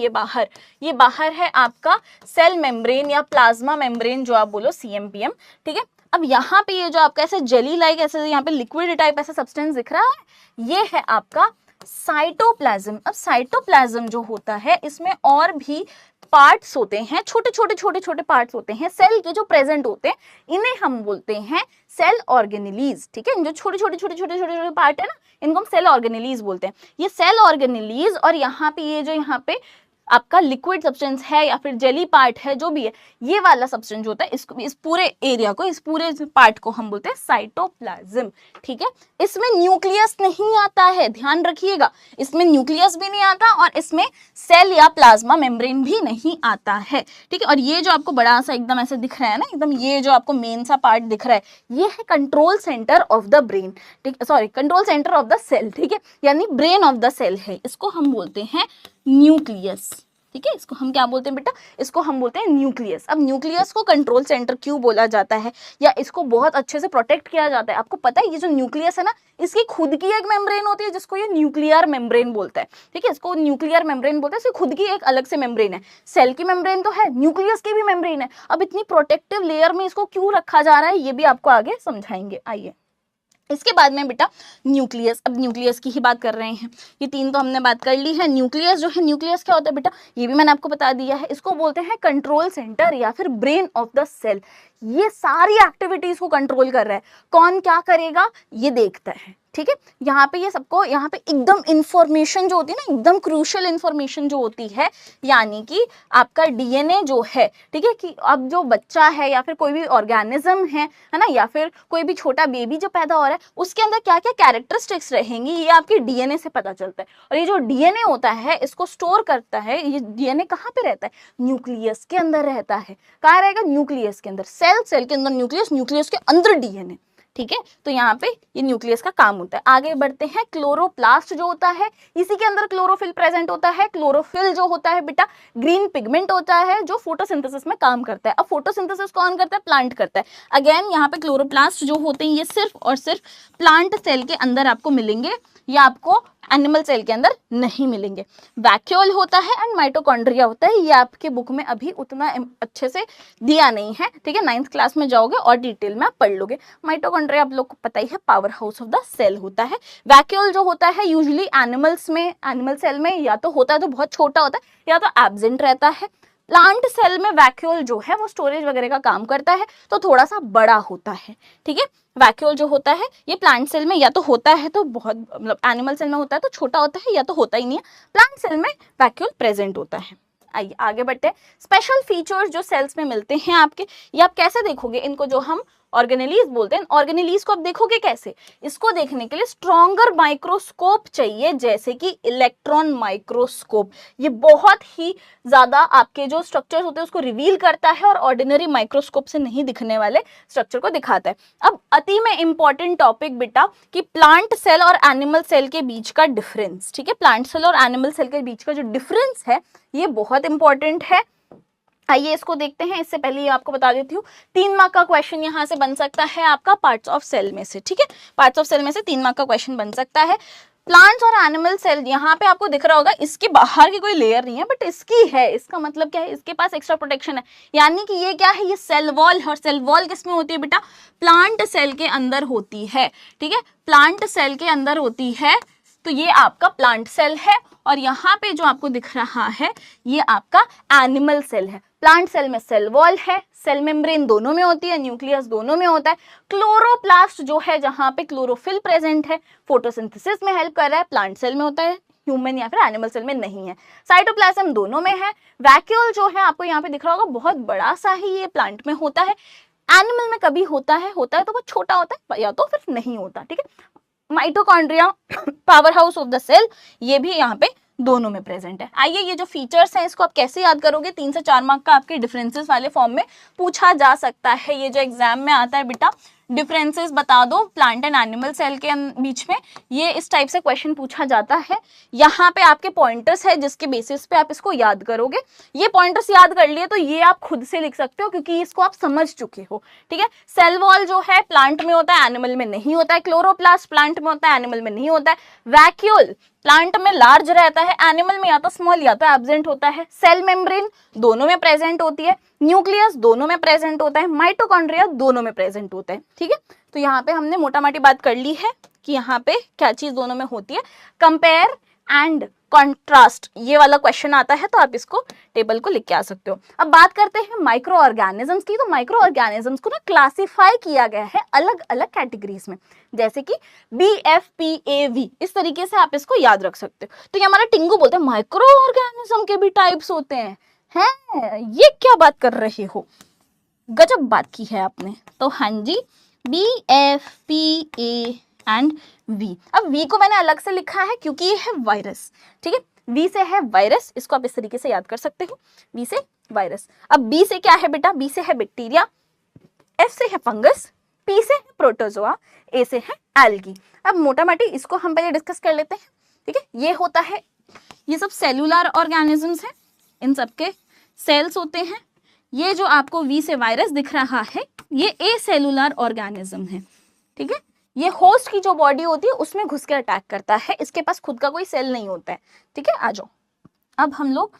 ये बाहर है आपका सेल मेम्ब्रेन या प्लाज्मा मेम्ब्रेन जो आप बोलो CMPM, ठीक है। अब यहाँ पे ये जो आपका ऐसे जेली लाइक ऐसे यहाँ पे लिक्विड टाइप ऐसा सब्सटेंस दिख रहा है, ये है आपका साइटोप्लाज्म। अब साइटोप्लाज्म जो होता है इसमें और भी पार्ट्स होते हैं, छोटे पार्ट्स होते हैं सेल के जो प्रेजेंट होते हैं, इन्हें हम बोलते हैं सेल ऑर्गेनेलीज, ठीक है। जो छोटे पार्ट है ना, इनको हम सेल ऑर्गेनेलीज बोलते हैं। ये सेल ऑर्गेनेलीज और यहाँ पे ये जो यहाँ पे आपका लिक्विड सब्सटेंस है या फिर जेली पार्ट है, जो भी है, ये वाला सब्सटेंस जो होता है इसको, इस पूरे एरिया को, इस पूरे पार्ट को हम बोलते हैं साइटोप्लाज्म, ठीक है। इसमें न्यूक्लियस नहीं आता है, ध्यान रखिएगा, इसमें न्यूक्लियस भी नहीं आता और इसमें सेल या प्लाज्मा मेम्ब्रेन भी नहीं आता है, ठीक है। और ये जो आपको बड़ा सा एकदम ऐसे दिख रहा है ना, एकदम ये जो आपको मेन सा पार्ट दिख रहा है, ये है control centre of the brain, ठीक, sorry, control centre of the cell, ठीक है, यानी ब्रेन ऑफ द सेल है, इसको हम बोलते हैं न्यूक्लियस, ठीक है। इसको हम क्या बोलते हैं बेटा, इसको हम बोलते हैं न्यूक्लियस। अब न्यूक्लियस को कंट्रोल सेंटर क्यों बोला जाता है या इसको बहुत अच्छे से प्रोटेक्ट किया जाता है, आपको पता है, ये जो न्यूक्लियस है ना, इसकी खुद की एक मेम्ब्रेन होती है जिसको ये न्यूक्लियर मेम्ब्रेन बोलता है, ठीक है, इसको न्यूक्लियर मेम्ब्रेन बोलते हैं, इसकी खुद की एक अलग से मेम्ब्रेन है। सेल की मेम्ब्रेन तो है, न्यूक्लियस की भी मेम्ब्रेन है। अब इतनी प्रोटेक्टिव लेयर में इसको क्यों रखा जा रहा है ये भी आपको आगे समझाएंगे, आइए। इसके बाद में बेटा न्यूक्लियस, अब न्यूक्लियस की ही बात कर रहे हैं, ये तीन तो हमने बात कर ली है। न्यूक्लियस जो है, न्यूक्लियस क्या होता है बेटा, ये भी मैंने आपको बता दिया है, इसको बोलते हैं कंट्रोल सेंटर या फिर ब्रेन ऑफ द सेल। ये सारी एक्टिविटीज को कंट्रोल कर रहा है, कौन क्या करेगा ये देखता है, ठीक है। यहाँ पे ये सबको, यहाँ पे एकदम इंफॉर्मेशन जो होती है ना, एकदम क्रूशियल इंफॉर्मेशन जो होती है, यानी कि आपका DNA जो है, ठीक है, कि अब जो बच्चा है या फिर कोई भी ऑर्गेनिज्म है ना, या फिर कोई भी छोटा बेबी जो पैदा हो रहा है, उसके अंदर क्या क्या कैरेक्टरिस्टिक्स रहेंगी ये आपके DNA से पता चलता है। और ये जो DNA होता है इसको स्टोर करता है, ये DNA कहाँ पे रहता है, न्यूक्लियस के अंदर रहता है। कहाँ रहेगा, न्यूक्लियस के अंदर, सेल के अंदर न्यूक्लियस, न्यूक्लियस के अंदर DNA, ठीक है। तो यहाँ पे ये न्यूक्लियस का काम होता है। आगे बढ़ते हैं, क्लोरोप्लास्ट जो होता है, इसी के अंदर क्लोरोफिल प्रेजेंट होता है। क्लोरोफिल जो होता है बेटा ग्रीन पिगमेंट होता है जो फोटोसिंथेसिस में काम करता है। अब फोटोसिंथेसिस कौन करता है, प्लांट करता है। अगेन यहाँ पे क्लोरोप्लास्ट जो होते हैं ये सिर्फ और सिर्फ प्लांट सेल के अंदर आपको मिलेंगे, या आपको एनिमल सेल के अंदर नहीं मिलेंगे। वैक्यूल होता है एंड माइटोकॉन्ड्रिया होता है, ये आपके बुक में अभी उतना अच्छे से दिया नहीं है, ठीक है, 9th क्लास में जाओगे और डिटेल में आप पढ़ लोगे। माइटोकॉन्ड्रिया आप लोग को पता ही है, power house of the cell होता है। वैक्यूल जो होता है यूजुअली एनिमल्स में, एनिमल सेल में या तो होता है तो बहुत छोटा होता है या तो एब्सेंट रहता है। प्लांट सेल में वैक्यूल जो है वो स्टोरेज वगैरह का काम करता है, तो थोड़ा सा बड़ा होता है, ठीक है। वैक्यूल जो होता है ये प्लांट सेल में या तो होता है तो बहुत, मतलब एनिमल सेल में होता है तो छोटा होता है, या तो होता ही नहीं है। प्लांट सेल में वैक्यूल प्रेजेंट होता है। आइए आगे बढ़ते हैं। स्पेशल फीचर्स जो सेल्स में मिलते हैं आपके, ये आप कैसे देखोगे इनको, जो हम ऑर्गेनेलीज बोलते हैं। ऑर्गेनेलीज को आप देखोगे कैसे, इसको देखने के लिए स्ट्रॉन्गर माइक्रोस्कोप चाहिए, जैसे कि इलेक्ट्रॉन माइक्रोस्कोप। ये बहुत ही ज्यादा आपके जो स्ट्रक्चर्स होते हैं उसको रिवील करता है और ऑर्डिनरी माइक्रोस्कोप से नहीं दिखने वाले स्ट्रक्चर को दिखाता है। अब अति में इंपॉर्टेंट टॉपिक बेटा कि प्लांट सेल और एनिमल सेल के बीच का डिफरेंस, ठीक है, प्लांट सेल और एनिमल सेल के बीच का जो डिफरेंस है ये बहुत इंपॉर्टेंट है। आइए इसको देखते हैं। इससे पहले ये आपको बता देती हूँ, 3 मार्क का क्वेश्चन यहाँ से बन सकता है आपका पार्ट्स ऑफ सेल में से, ठीक है, पार्ट्स ऑफ सेल में से 3 मार्क का क्वेश्चन बन सकता है। प्लांट्स और एनिमल सेल यहाँ पे आपको दिख रहा होगा, इसके बाहर की कोई लेयर नहीं है बट इसकी है। इसका मतलब क्या है, इसके पास एक्स्ट्रा प्रोटेक्शन है, यानी कि ये क्या है, ये सेल वॉल। और सेल वॉल किसमें होती है बेटा, प्लांट सेल के अंदर होती है, ठीक है, प्लांट सेल के अंदर होती है। तो ये आपका प्लांट सेल है और यहाँ पे जो आपको दिख रहा है ये आपका एनिमल सेल है। प्लांट सेल में सेल वॉल है, सेल मेम्ब्रेन दोनों में होती है, न्यूक्लियस दोनों में होता है। क्लोरोप्लास्ट जो है जहाँ पे क्लोरोफिल प्रेजेंट है, फोटोसिंथेसिस में हेल्प कर रहा है, प्लांट सेल में होता है, ह्यूमन या फिर एनिमल सेल में नहीं है। साइटोप्लाज्म दोनों में है। वैक्यूल जो है आपको यहाँ पे दिख रहा होगा बहुत बड़ा सा ही, ये प्लांट में होता है। एनिमल में कभी होता है तो बहुत छोटा होता है या तो फिर नहीं होता, ठीक है। Mitochondria power house of the cell, ये भी यहाँ पे दोनों में प्रेजेंट है। आइए ये जो फीचर्स हैं इसको आप कैसे याद करोगे, 3 से 4 मार्क का आपके डिफरेंसेस वाले फॉर्म में पूछा जा सकता है। ये जो एग्जाम में आता है बेटा, डिफरेंसेस बता दो प्लांट एंड एनिमल सेल के बीच में, ये इस टाइप से क्वेश्चन पूछा जाता है। यहाँ पे आपके पॉइंटर्स है जिसके बेसिस पे आप इसको याद करोगे। ये पॉइंटर्स याद कर लिए तो ये आप खुद से लिख सकते हो क्योंकि इसको आप समझ चुके हो, ठीक है। सेल वॉल जो है प्लांट में होता है, एनिमल में नहीं होता है। क्लोरोप्लास्ट प्लांट में होता है, एनिमल में नहीं होता है। वैक्यूल प्लांट में लार्ज रहता है, एनिमल में या तो स्मॉल या तो एब्सेंट होता है। सेल मेम्ब्रेन दोनों में प्रेजेंट होती है। न्यूक्लियस दोनों में प्रेजेंट होता है। माइटोकॉन्ड्रिया दोनों में प्रेजेंट होता है, ठीक है। तो यहाँ पे हमने मोटा मोटी बात कर ली है कि यहाँ पे क्या चीज दोनों में होती है। कंपेयर एंड कॉन्ट्रास्ट ये वाला क्वेश्चन आता है तो आप इसको टेबल को लिख के आ सकते हो। अब बात करते हैं माइक्रो ऑर्गेनिजम्स की। तो माइक्रो ऑर्गेनिजम्स को ना क्लासिफाई किया गया है अलग अलग कैटेगरीज में, जैसे कि BFPAV, इस तरीके से आप इसको याद रख सकते हो। तो ये हमारा टिंगू बोलते हैं माइक्रो ऑर्गेनिज्म के भी टाइप्स होते हैं ये क्या बात कर रहे हो, गजब बात की है आपने। तो हाँ जी, BFPA एंड V। अब V को मैंने अलग से लिखा है क्योंकि ये है वायरस, ठीक है। V से है वायरस, इसको आप इस तरीके से याद कर सकते हो, V से वायरस। अब B से क्या है बेटा, B से है बैक्टीरिया, F से है फंगस, P से है प्रोटोजोआ, A से है एल्गी। अब मोटा मोटी इसको हम पहले डिस्कस कर लेते हैं, ठीक है। ये होता है, ये सब सेलुलर ऑर्गेनिजम्स हैं, इन सबके सेल्स होते हैं। ये जो आपको V से वायरस दिख रहा है ये ए सेलुलर ऑर्गेनिज्म है, ठीक है। ये होस्ट की जो बॉडी होती है उसमें घुस के अटैक करता है, इसके पास खुद का कोई सेल नहीं होता है, ठीक है। आ जाओ, अब हम लोग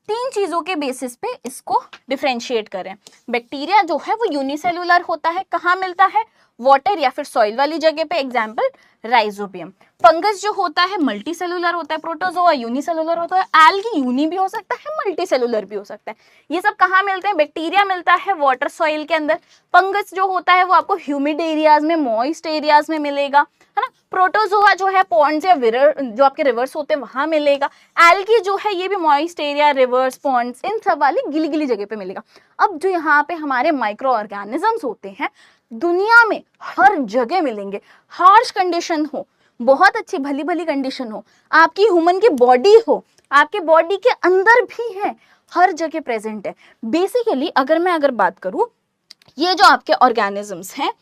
3 चीजों के बेसिस पे इसको डिफरेंशिएट करें। बैक्टीरिया जो है वो यूनिसेलुलर होता है, कहाँ मिलता है, वाटर या फिर सॉइल वाली जगह पे, एग्जाम्पल राइजोबियम। फंगस जो होता है मल्टी सेलुलर होता है, प्रोटोजोआ यूनिसेलुलर होता है, एल्गी यूनि भी हो सकता है, मल्टी सेलुलर भी हो सकता है। ये सब कहाँ मिलते हैं, बैक्टीरिया मिलता है वाटर सॉइल के अंदर। फंगस जो होता है वो आपको ह्यूमिड एरियाज में, मॉइस्ट एरियाज में मिलेगा, है ना। प्रोटोजोआ जो है पॉन्ड्स या जो आपके रिवर्स होते हैं वहां मिलेगा। एल्गी जो है ये भी मॉइस्ट एरिया, रिवर्स, पॉन्ड्स, इन सब वाली गिली गिली जगह पे मिलेगा। अब जो यहाँ पे हमारे माइक्रो ऑर्गेनिजम्स होते हैं दुनिया में हर जगह मिलेंगे, हार्श कंडीशन हो, बहुत अच्छी भली भली कंडीशन हो, आपकी ह्यूमन की बॉडी हो, आपके बॉडी के अंदर भी है, हर जगह प्रेजेंट है। बेसिकली अगर बात करूं, ये जो आपके ऑर्गेनिजम्स हैं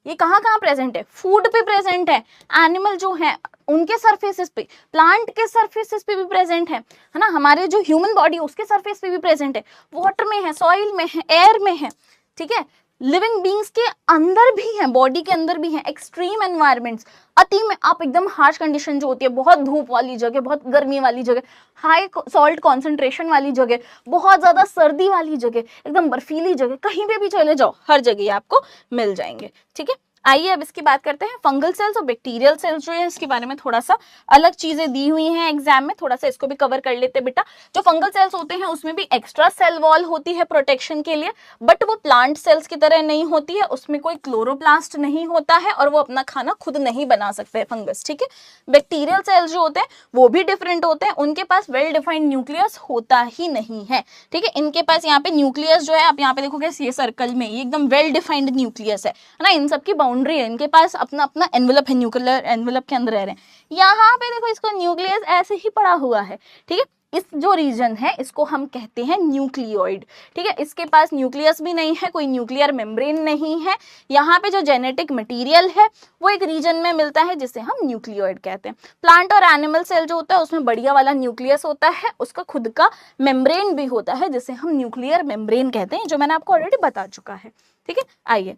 ये कहाँ कहाँ प्रेजेंट है, फूड पे प्रेजेंट है, एनिमल जो है उनके सरफेसेस पे, प्लांट के सरफेसेस पे भी प्रेजेंट है ना। हमारे जो ह्यूमन बॉडी उसके सरफेस पे भी प्रेजेंट है, वाटर में है, सॉइल में है, एयर में है, ठीक है। लिविंग बींग्स के अंदर भी है, बॉडी के अंदर भी है। एक्सट्रीम एनवायरमेंट्स, अति में आप एकदम हार्श कंडीशन जो होती है, बहुत धूप वाली जगह, बहुत गर्मी वाली जगह, हाई सॉल्ट कॉन्सेंट्रेशन वाली जगह, बहुत ज्यादा सर्दी वाली जगह, एकदम बर्फीली जगह, कहीं पे भी चले जाओ हर जगह आपको मिल जाएंगे, ठीक है। आइए अब इसकी बात करते हैं। फंगल सेल्स और बैक्टीरियल सेल्स जो है इसके बारे में थोड़ा सा अलग चीजें दी हुई हैं एग्जाम में, थोड़ा सा इसको भी कवर कर लेते हैं बेटा। जो फंगल सेल्स होते हैं उसमें भी एक्स्ट्रा सेल वॉल होती है प्रोटेक्शन के लिए, बट वो प्लांट सेल्स की तरह नहीं होती है, उसमें कोई क्लोरोप्लास्ट नहीं होता है और वो अपना खाना खुद नहीं बना सकते हैं फंगस, ठीक है। बैक्टीरियल सेल्स जो होते हैं वो भी डिफरेंट होते हैं, उनके पास वेल डिफाइंड न्यूक्लियस होता ही नहीं है, ठीक है। इनके पास यहाँ पे न्यूक्लियस जो है, आप यहाँ पे देखोगे ये सर्कल में, ये एकदम वेल डिफाइंड न्यूक्लियस है ना। इन सबकी बाउंड्री है, इनके पास अपना अपना एनवेलप है, न्यूक्लियर एनवेलप के अंदर रह रहे हैं। यहाँ पे देखो इसको न्यूक्लियस ऐसे ही पड़ा हुआ है, ठीक है। इस जो रीजन है इसको हम कहते हैं न्यूक्लियोइड, ठीक है। इसके पास न्यूक्लियस भी नहीं है, कोई न्यूक्लियर मेम्ब्रेन नहीं है। यहाँ पे जो जेनेटिक मटेरियल है वो एक रीजन में मिलता है जिसे हम न्यूक्लियोइड कहते हैं। प्लांट और एनिमल सेल जो होता है उसमें बढ़िया वाला न्यूक्लियस होता है, उसका खुद का मेम्ब्रेन भी होता है जिसे हम न्यूक्लियर मेम्ब्रेन कहते हैं, जो मैंने आपको ऑलरेडी बता चुका है, ठीक है। आइए,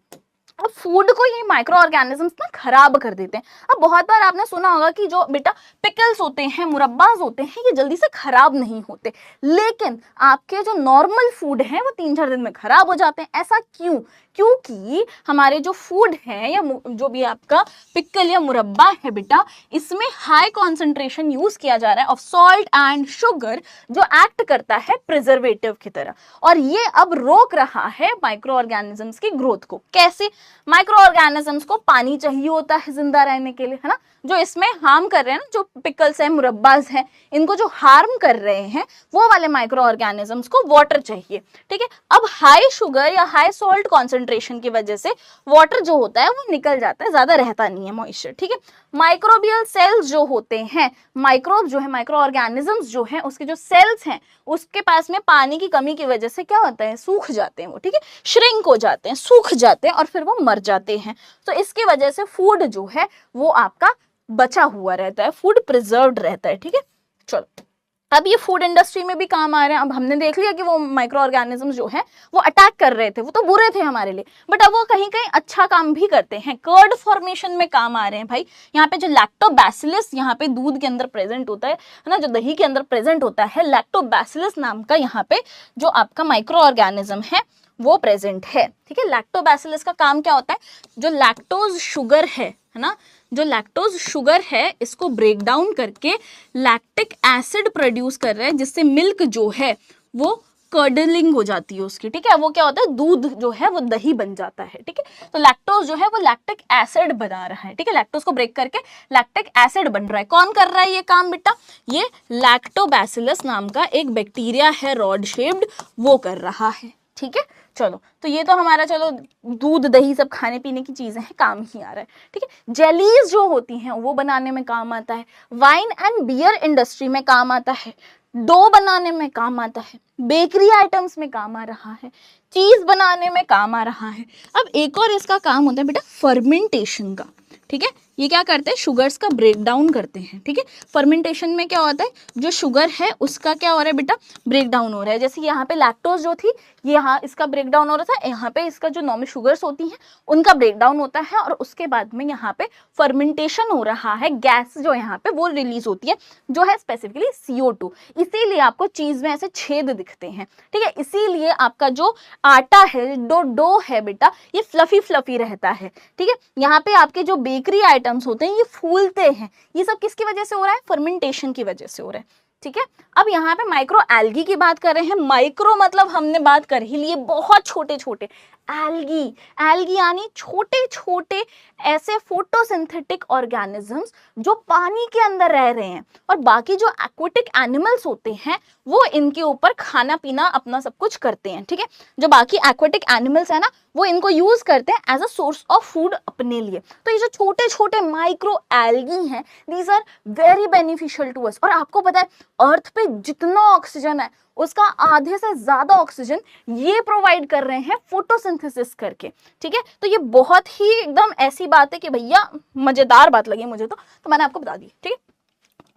अब फूड को ये माइक्रो ऑर्गेनिजम्स ना खराब कर देते हैं। अब बहुत बार आपने सुना होगा कि जो बेटा पिकल्स होते हैं, मुरब्बाज होते हैं, ये जल्दी से खराब नहीं होते, लेकिन आपके जो नॉर्मल फूड हैं वो 3-4 दिन में खराब हो जाते हैं। ऐसा क्यों? क्योंकि हमारे जो फूड है या जो भी आपका पिकल या मुरब्बा है बेटा, इसमें हाई कॉन्सेंट्रेशन यूज किया जा रहा है ऑफ सॉल्ट एंड शुगर, जो एक्ट करता है प्रिजर्वेटिव की तरह, और ये अब रोक रहा है माइक्रो ऑर्गेनिजम्स की ग्रोथ को। कैसे? माइक्रो ऑर्गेनिजम्स को पानी चाहिए होता है जिंदा रहने के लिए, है ना। जो इसमें हार्म कर रहे हैं ना, जो पिकल्स हैं, मुरब्बाज हैं, इनको जो हार्म कर रहे हैं वो वाले माइक्रो ऑर्गेनिजम्स को वाटर चाहिए, ठीक है। अब हाई शुगर या हाई सॉल्ट कॉन्सेंट्रेशन की वजह से वाटर जो होता है वो निकल जाता है, ज्यादा रहता नहीं है मॉइस्चर, ठीक है। माइक्रोबियल सेल्स जो होते हैं, माइक्रोब जो है, माइक्रो ऑर्गेनिजम्स जो है, उसके जो सेल्स हैं उसके पास में पानी की कमी की वजह से क्या होता है, सूख जाते हैं वो, ठीक है, श्रिंक हो जाते हैं, सूख जाते हैं और फिर वो मर जाते हैं। तो इसकी वजह से फूड जो है वो आपका बचा हुआ रहता है, फूड प्रिजर्व्ड रहता है, ठीक है। चलो अब ये फूड इंडस्ट्री में भी काम आ रहे हैं। अब हमने देख लिया कि वो माइक्रो ऑर्गेनिज्म जो है वो अटैक कर रहे थे, वो तो बुरे थे हमारे लिए, बट अब वो कहीं कहीं अच्छा काम भी करते हैं, कर्ड फॉर्मेशन में काम आ रहे हैं भाई। यहाँ पे जो लैक्टोबैसिलस यहाँ पे दूध के अंदर प्रेजेंट होता है ना, जो दही के अंदर प्रेजेंट होता है, लैक्टोबैसिलस नाम का यहाँ पे जो आपका माइक्रो ऑर्गेनिज्म है वो प्रेजेंट है, ठीक है। लैक्टोबैसिलस का काम क्या होता है, जो लैक्टोज शुगर है ना, जो लैक्टोज शुगर है इसको ब्रेक डाउन करके लैक्टिक एसिड प्रोड्यूस कर रहा है, जिससे मिल्क जो है वो कर्डलिंग हो जाती है उसकी, ठीक है। वो क्या होता है, दूध जो है वो दही बन जाता है, ठीक है। तो लैक्टोज जो है वो लैक्टिक एसिड बना रहा है, ठीक है। लैक्टोज को ब्रेक करके लैक्टिक एसिड बन रहा है। कौन कर रहा है ये काम बेटा, ये लैक्टोबैसिलस नाम का एक बैक्टीरिया है रॉड शेप्ड, वो कर रहा है, ठीक है। चलो तो ये तो हमारा, चलो दूध दही सब खाने पीने की चीजें हैं, काम ही आ रहा है, ठीक है। जेलीज जो होती हैं वो बनाने में काम आता है, वाइन एंड बियर इंडस्ट्री में काम आता है, डो बनाने में काम आता है, बेकरी आइटम्स में काम आ रहा है, चीज बनाने में काम आ रहा है। अब एक और इसका काम होता है बेटा फर्मेंटेशन का, ठीक है। ये क्या करते हैं, शुगर्स का ब्रेक डाउन करते हैं, ठीक है। फर्मेंटेशन में क्या होता है, जो शुगर है उसका क्या हो रहा है बेटा, ब्रेक डाउन हो रहा है। जैसे यहाँ पे लैक्टोज जो थी, यहाँ इसका ब्रेक डाउन हो रहा था, यहाँ पे इसका जो नॉर्मल शुगर्स होती हैं उनका ब्रेक डाउन होता है, और उसके बाद में यहाँ पे फर्मेंटेशन हो रहा है, गैस जो यहाँ पे वो रिलीज होती है, जो है स्पेसिफिकली CO2। इसीलिए आपको चीज में ऐसे छेद दिखते हैं, ठीक है। इसीलिए आपका जो आटा है, डो है बेटा, ये फ्लफी फ्लफी रहता है, ठीक है। यहाँ पे आपके जो बेकरी आइटम्स होते हैं ये फूलते हैं, ये सब किसकी वजह से हो रहा है, फर्मेंटेशन की वजह से हो रहा है, ठीक है। अब यहाँ पे माइक्रो एल्गी की बात कर रहे हैं। माइक्रो मतलब हमने बात कर ही लिए बहुत छोटे छोटे, एल्गी, एल्गी यानी छोटे छोटे ऐसे फोटोसिंथेटिक ऑर्गेनिजम्स जो पानी के अंदर रह रहे हैं, और बाकी जो एक्वेटिक एनिमल्स होते हैं वो इनके ऊपर खाना पीना अपना सब कुछ करते हैं, ठीक है। जो बाकी एक्वेटिक एनिमल्स है ना, वो इनको यूज करते हैं as a source of food अपने लिए। तो ये जो छोटे छोटे माइक्रो एल्गी हैं, these are very beneficial to us. और आपको पता है अर्थ पे जितना ऑक्सीजन है उसका आधे से ज्यादा ऑक्सीजन ये प्रोवाइड कर रहे हैं फोटोसिंथेसिस करके, ठीक है। तो ये बहुत ही एकदम ऐसी बात है कि भैया मजेदार बात लगी मुझे तो मैंने आपको बता दी, ठीक है।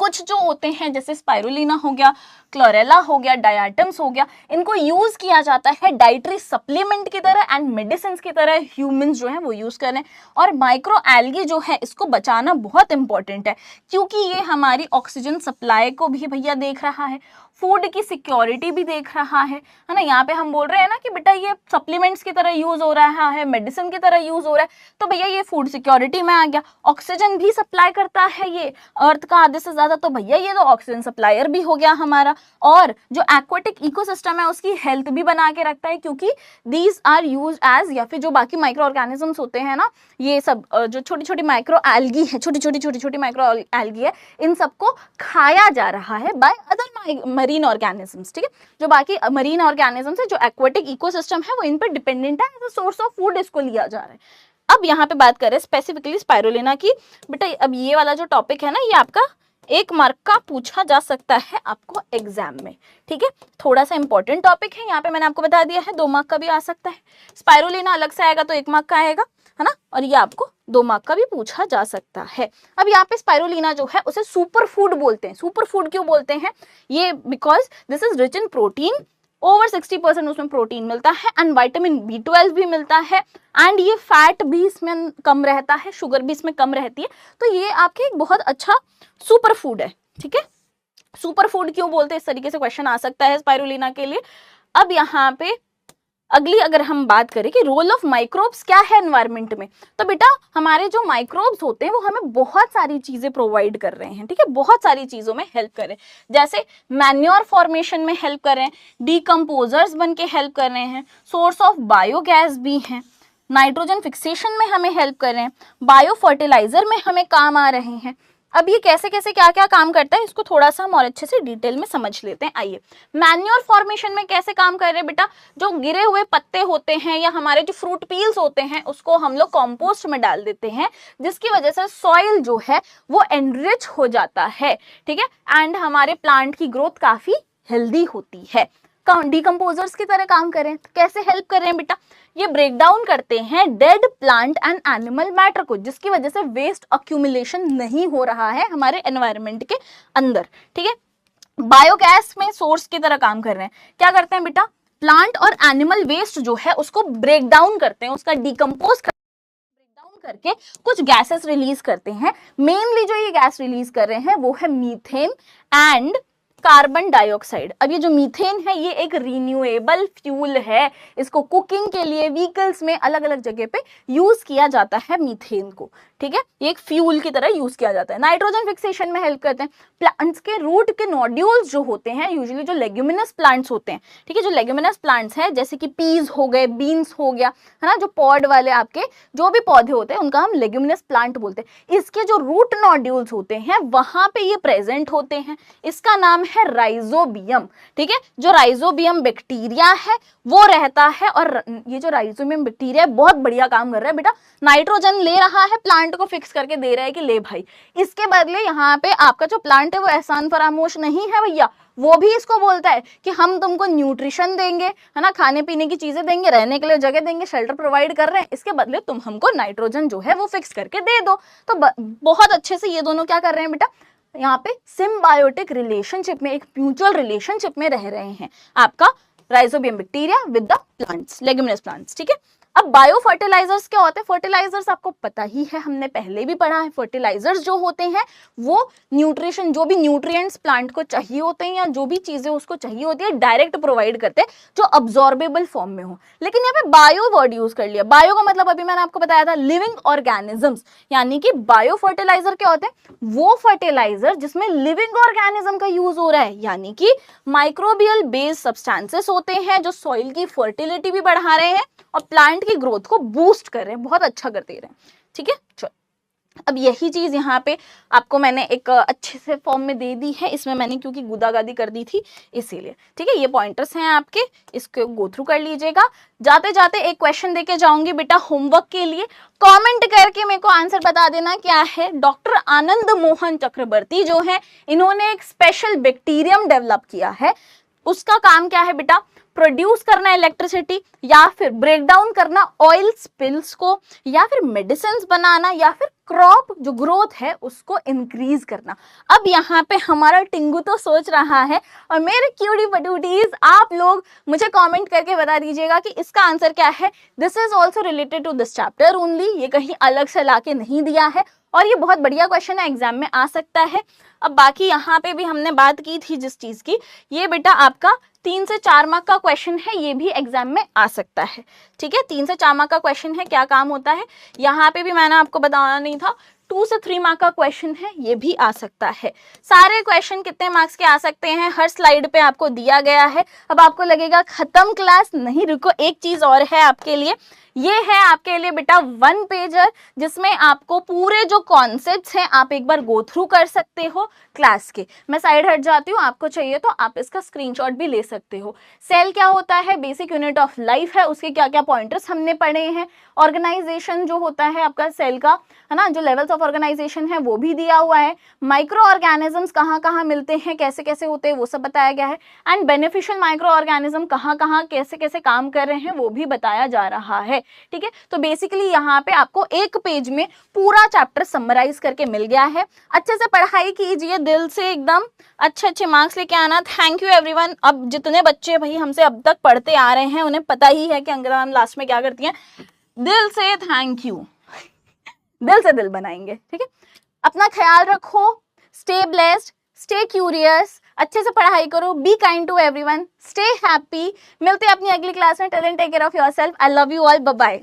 कुछ जो होते हैं जैसे स्पाइरुलिना हो गया, क्लोरेला हो गया, डायटम्स हो गया, इनको यूज किया जाता है डाइटरी सप्लीमेंट की तरह एंड मेडिसिन की तरह, ह्यूमंस जो है वो यूज कर रहे हैं। और माइक्रो एल्गी जो है इसको बचाना बहुत इंपॉर्टेंट है, क्योंकि ये हमारी ऑक्सीजन सप्लाई को भी भैया देख रहा है, फूड की सिक्योरिटी भी देख रहा है ना। यहाँ पे हम बोल रहे हैं ना कि बेटा ये सप्लीमेंट्स की तरह यूज हो रहा है, मेडिसिन की तरह यूज हो रहा है, तो भैया ये फूड सिक्योरिटी में आ गया। ऑक्सीजन भी सप्लाई करता है ये अर्थ का आधे से ज्यादा, तो भैया ये तो ऑक्सीजन सप्लायर भी हो गया हमारा। और जो एक्वेटिक इकोसिस्टम है उसकी हेल्थ भी बना के रखता है, क्योंकि दीज आर यूज एज, या फिर जो बाकी माइक्रो ऑर्गेनिजम्स होते हैं ना, ये सब जो छोटी छोटी माइक्रो एल्गी है, छोटी छोटी माइक्रो एल्गी है, इन सबको खाया जा रहा है बाय अदर मरीन ऑर्गेनिजम्स, ठीक है। जो बाकी मरीन ऑर्गेनिजम्स है, जो एक्वेटिक इकोसिस्टम है, वो इन पर डिपेंडेंट है, as a source of food इसको लिया जा रहा है। अब यहाँ पे बात करें स्पेसिफिकली स्पाइरुलिना की, बेटा अब ये वाला जो टॉपिक है ना, ये आपका 1 मार्क का पूछा जा सकता है आपको एग्जाम में, ठीक है। थोड़ा सा इंपॉर्टेंट टॉपिक है, यहाँ पे मैंने आपको बता दिया है, 2 मार्क का भी आ सकता है। स्पाइरुलिना अलग से आएगा तो 1 मार्क का आएगा, है ना, और ये आपको 2 मार्क का भी पूछा जा सकता है। अब यहाँ पे स्पाइरुलिना जो है उसे सुपर फूड बोलते हैं। सुपर फूड क्यों बोलते हैं, ये because this is rich in protein, over 60% उसमें प्रोटीन मिलता है, एंड विटामिन B12 भी मिलता है, एंड ये फैट भी इसमें कम रहता है, शुगर भी इसमें कम रहती है। तो ये आपके एक बहुत अच्छा सुपर फूड है, ठीक है। सुपर फूड क्यों बोलते हैं, इस तरीके से क्वेश्चन आ सकता है स्पाइरुलिना के लिए। अब यहाँ पे अगली अगर हम बात करें कि रोल ऑफ माइक्रोब्स क्या है एनवायरनमेंट में, तो बेटा हमारे जो माइक्रोब्स होते हैं वो हमें बहुत सारी चीजें प्रोवाइड कर रहे हैं, ठीक है, बहुत सारी चीजों में हेल्प कर रहे हैं। जैसे मैन्योर फॉर्मेशन में हेल्प कर रहे हैं, डिकम्पोजर्स बन के हेल्प कर रहे हैं, सोर्स ऑफ बायोगैस भी हैं, नाइट्रोजन फिक्सेशन में हमें हेल्प कर रहे हैं, बायो फर्टिलाइजर में हमें काम आ रहे हैं। अब ये कैसे कैसे क्या क्या काम करता है इसको थोड़ा सा हम और अच्छे से डिटेल में समझ लेते हैं। आइए, मैन्योर फॉर्मेशन में कैसे काम कर रहे हैं बेटा, जो गिरे हुए पत्ते होते हैं या हमारे जो फ्रूट पील्स होते हैं उसको हम लोग कंपोस्ट में डाल देते हैं, जिसकी वजह से सॉइल जो है वो एनरिच हो जाता है, ठीक है, एंड हमारे प्लांट की ग्रोथ काफी हेल्दी होती है। डिकम्पोजर्स की तरह काम कर रहे हैं। कैसे हेल्प कर रहे हैं बेटा, ये ब्रेक डाउन करते हैं dead plant and animal matter को, जिसकी वजह से वेस्ट अक्यूमुलेशन नहीं हो रहा है हमारे एनवायरनमेंट के अंदर, ठीक है। बायोगैस में सोर्स की तरह काम कर रहे हैं। क्या करते हैं बेटा, प्लांट और एनिमल वेस्ट जो है उसको ब्रेक डाउन करते हैं, उसका डिकम्पोज करके कुछ गैसेस रिलीज करते हैं। मेनली जो ये गैस रिलीज कर रहे हैं वो है मीथेन एंड कार्बन डाइऑक्साइड। अब ये जो मीथेन है ये एक रिन्यूएबल फ्यूल है, इसको कुकिंग के लिए व्हीकल्स में अलग अलग जगह पे यूज किया जाता है मीथेन को, ठीक है, ये एक फ्यूल की तरह यूज किया जाता है। नाइट्रोजन फिक्सेशन में हेल्प करते हैं। प्लांट्स के रूट के नोड्यूल्स जो होते हैं, यूजुअली जो लेग्यूमिनस प्लांट्स होते हैं, ठीक है, जो लेग्यूमिनस प्लांट्स हैं जैसे कि पीज हो गए, बीन्स हो गया, है ना, जो पॉड वाले आपके जो भी पौधे होते हैं उनका हम लेग्यूमिनस प्लांट बोलते हैं। इसके जो रूट नोड्यूल्स होते हैं वहां पे ये प्रेजेंट होते हैं, इसका नाम है राइजोबियम, ठीक है। जो राइजोबियम बैक्टीरिया है वो रहता है, और ये जो राइजोबियम बैक्टीरिया है बहुत बढ़िया काम कर रहा है बेटा, नाइट्रोजन ले रहा है, प्लांट को फिक्स करके दे रहा है कि ले भाई, इसके बदले यहाँ पे आपका जो प्लांट है वो एहसान फरामोश नहीं है भैया, वो भी इसको बोलता है कि हम तुमको न्यूट्रिशन देंगे, है ना, खाने पीने की चीजें देंगे, रहने के लिए जगह देंगे, शेल्टर प्रोवाइड कर रहे हैं, इसके बदले तुम हमको नाइट्रोजन जो है वो फिक्स करके दे दो। तो बहुत अच्छे से ये दोनों क्या कर रहे हैं बेटा, यहाँ पे सिम्बायोटिक रिलेशनशिप में, एक म्यूचुअल रिलेशनशिप में रह रहे हैं आपका rhizobium bacteria with the plants, leguminous plants, ठीक है। अब बायो फर्टिलाइजर्स क्या होते हैं, फर्टिलाइजर्स आपको पता ही है, हमने पहले भी पढ़ा है। फर्टिलाइजर्स जो होते हैं वो न्यूट्रिशन, जो भी न्यूट्रिएंट्स प्लांट को चाहिए होते हैं या जो भी चीजें उसको चाहिए होती है डायरेक्ट प्रोवाइड करते हैं जो अब्सॉर्बेबल फॉर्म में हो। लेकिन यहाँ पे बायो वर्ड यूज कर लिया। बायो का मतलब अभी मैंने आपको बताया था लिविंग ऑर्गेनिजम्स, यानी कि बायो फर्टिलाइजर क्या होते हैं, वो फर्टिलाइजर जिसमें लिविंग ऑर्गेनिज्म का यूज हो रहा है, यानी कि माइक्रोबियल बेस्ड सब्सटेंसेस होते हैं जो सॉइल की फर्टिलिटी भी बढ़ा रहे हैं और प्लांट की ग्रोथ को बूस्ट कर रहे हैं, बहुत अच्छा कर दे रहे हैं, ठीक है। चलो, अब यही चीज यहाँ पे आपको मैंने एक अच्छे से फॉर्म में दे दी है, इसमें मैंने क्योंकि गुदागादी कर दी थी इसीलिए, ठीक है। ये पॉइंटर्स हैं आपके, इसको गो थ्रू कर लीजिएगा। जाते जाते एक क्वेश्चन देके जाऊंगी बेटा होमवर्क के लिए, कमेंट करके मेरे को आंसर बता देना क्या है। डॉक्टर आनंद मोहन चक्रवर्ती जो है, इन्होंने एक स्पेशल बैक्टीरियम डेवलप किया है, उसका काम क्या है बेटा, प्रोड्यूस करना इलेक्ट्रिसिटी, या फिर ब्रेक डाउन करना ऑयल स्पिल्स को, या फिर मेडिसिन बनाना, या फिर क्रॉप जो ग्रोथ है उसको इंक्रीज करना। अब यहाँ पे हमारा टिंगू तो सोच रहा है, और मेरे क्यूटी पटूटीज आप लोग मुझे कमेंट करके बता दीजिएगा कि इसका आंसर क्या है। This is also related to this chapter only, ये कहीं अलग से लाके नहीं दिया है, और ये बहुत बढ़िया क्वेश्चन है, एग्जाम में आ सकता है। अब बाकी यहाँ पे भी हमने बात की थी जिस चीज की, ये बेटा आपका 3 से 4 मार्क का क्वेश्चन है, ये भी एग्जाम में आ सकता है, ठीक है। 3 से 4 मार्क का क्वेश्चन है, क्या काम होता है यहाँ पे भी मैंने आपको बताना नहीं था। 2 से 3 मार्क का क्वेश्चन है, ये भी आ सकता है। सारे क्वेश्चन कितने मार्क्स के आ सकते हैं हर स्लाइड पे आपको दिया गया है। अब आपको लगेगा खत्म क्लास, नहीं रुको, एक चीज और है आपके लिए, ये है आपके लिए बेटा 1 पेजर, जिसमें आपको पूरे जो कॉन्सेप्ट्स हैं आप एक बार गो थ्रू कर सकते हो क्लास के। मैं साइड हट जाती हूँ, आपको चाहिए तो आप इसका स्क्रीनशॉट भी ले सकते हो। सेल क्या होता है, बेसिक यूनिट ऑफ लाइफ है, उसके क्या क्या पॉइंटर्स हमने पढ़े हैं। ऑर्गेनाइजेशन जो होता है आपका सेल का, है ना, जो लेवल्स ऑफ ऑर्गेनाइजेशन है वो भी दिया हुआ है। माइक्रो ऑर्गेनिजम्स कहाँ कहाँ मिलते हैं, कैसे कैसे होते हैं, वो सब बताया गया है। एंड बेनिफिशियल माइक्रो ऑर्गेनिज्म कहाँ कहाँ कैसे कैसे काम कर रहे हैं वो भी बताया जा रहा है, ठीक है। तो बेसिकली यहाँ पे आपको एक पेज में पूरा चैप्टर समराइज करके मिल गया है। अच्छे से पढ़ाई कीजिए, दिल से एकदम अच्छे अच्छे मार्क्स लेके आना। Thank you everyone. अब जितने बच्चे भाई हमसे अब तक पढ़ते आ रहे हैं उन्हें पता ही है कि अंकिता मैम लास्ट में क्या करती हैं, दिल से थैंक यू, दिल से दिल बनाएंगे, ठीक है। अपना ख्याल रखो, स्टे ब्लेस्ड, स्टे क्यूरियस, अच्छे से पढ़ाई करो, be kind to everyone, stay happy. मिलते हैं अपनी अगली क्लास में। Till then take care of yourself. I love you all, bye bye.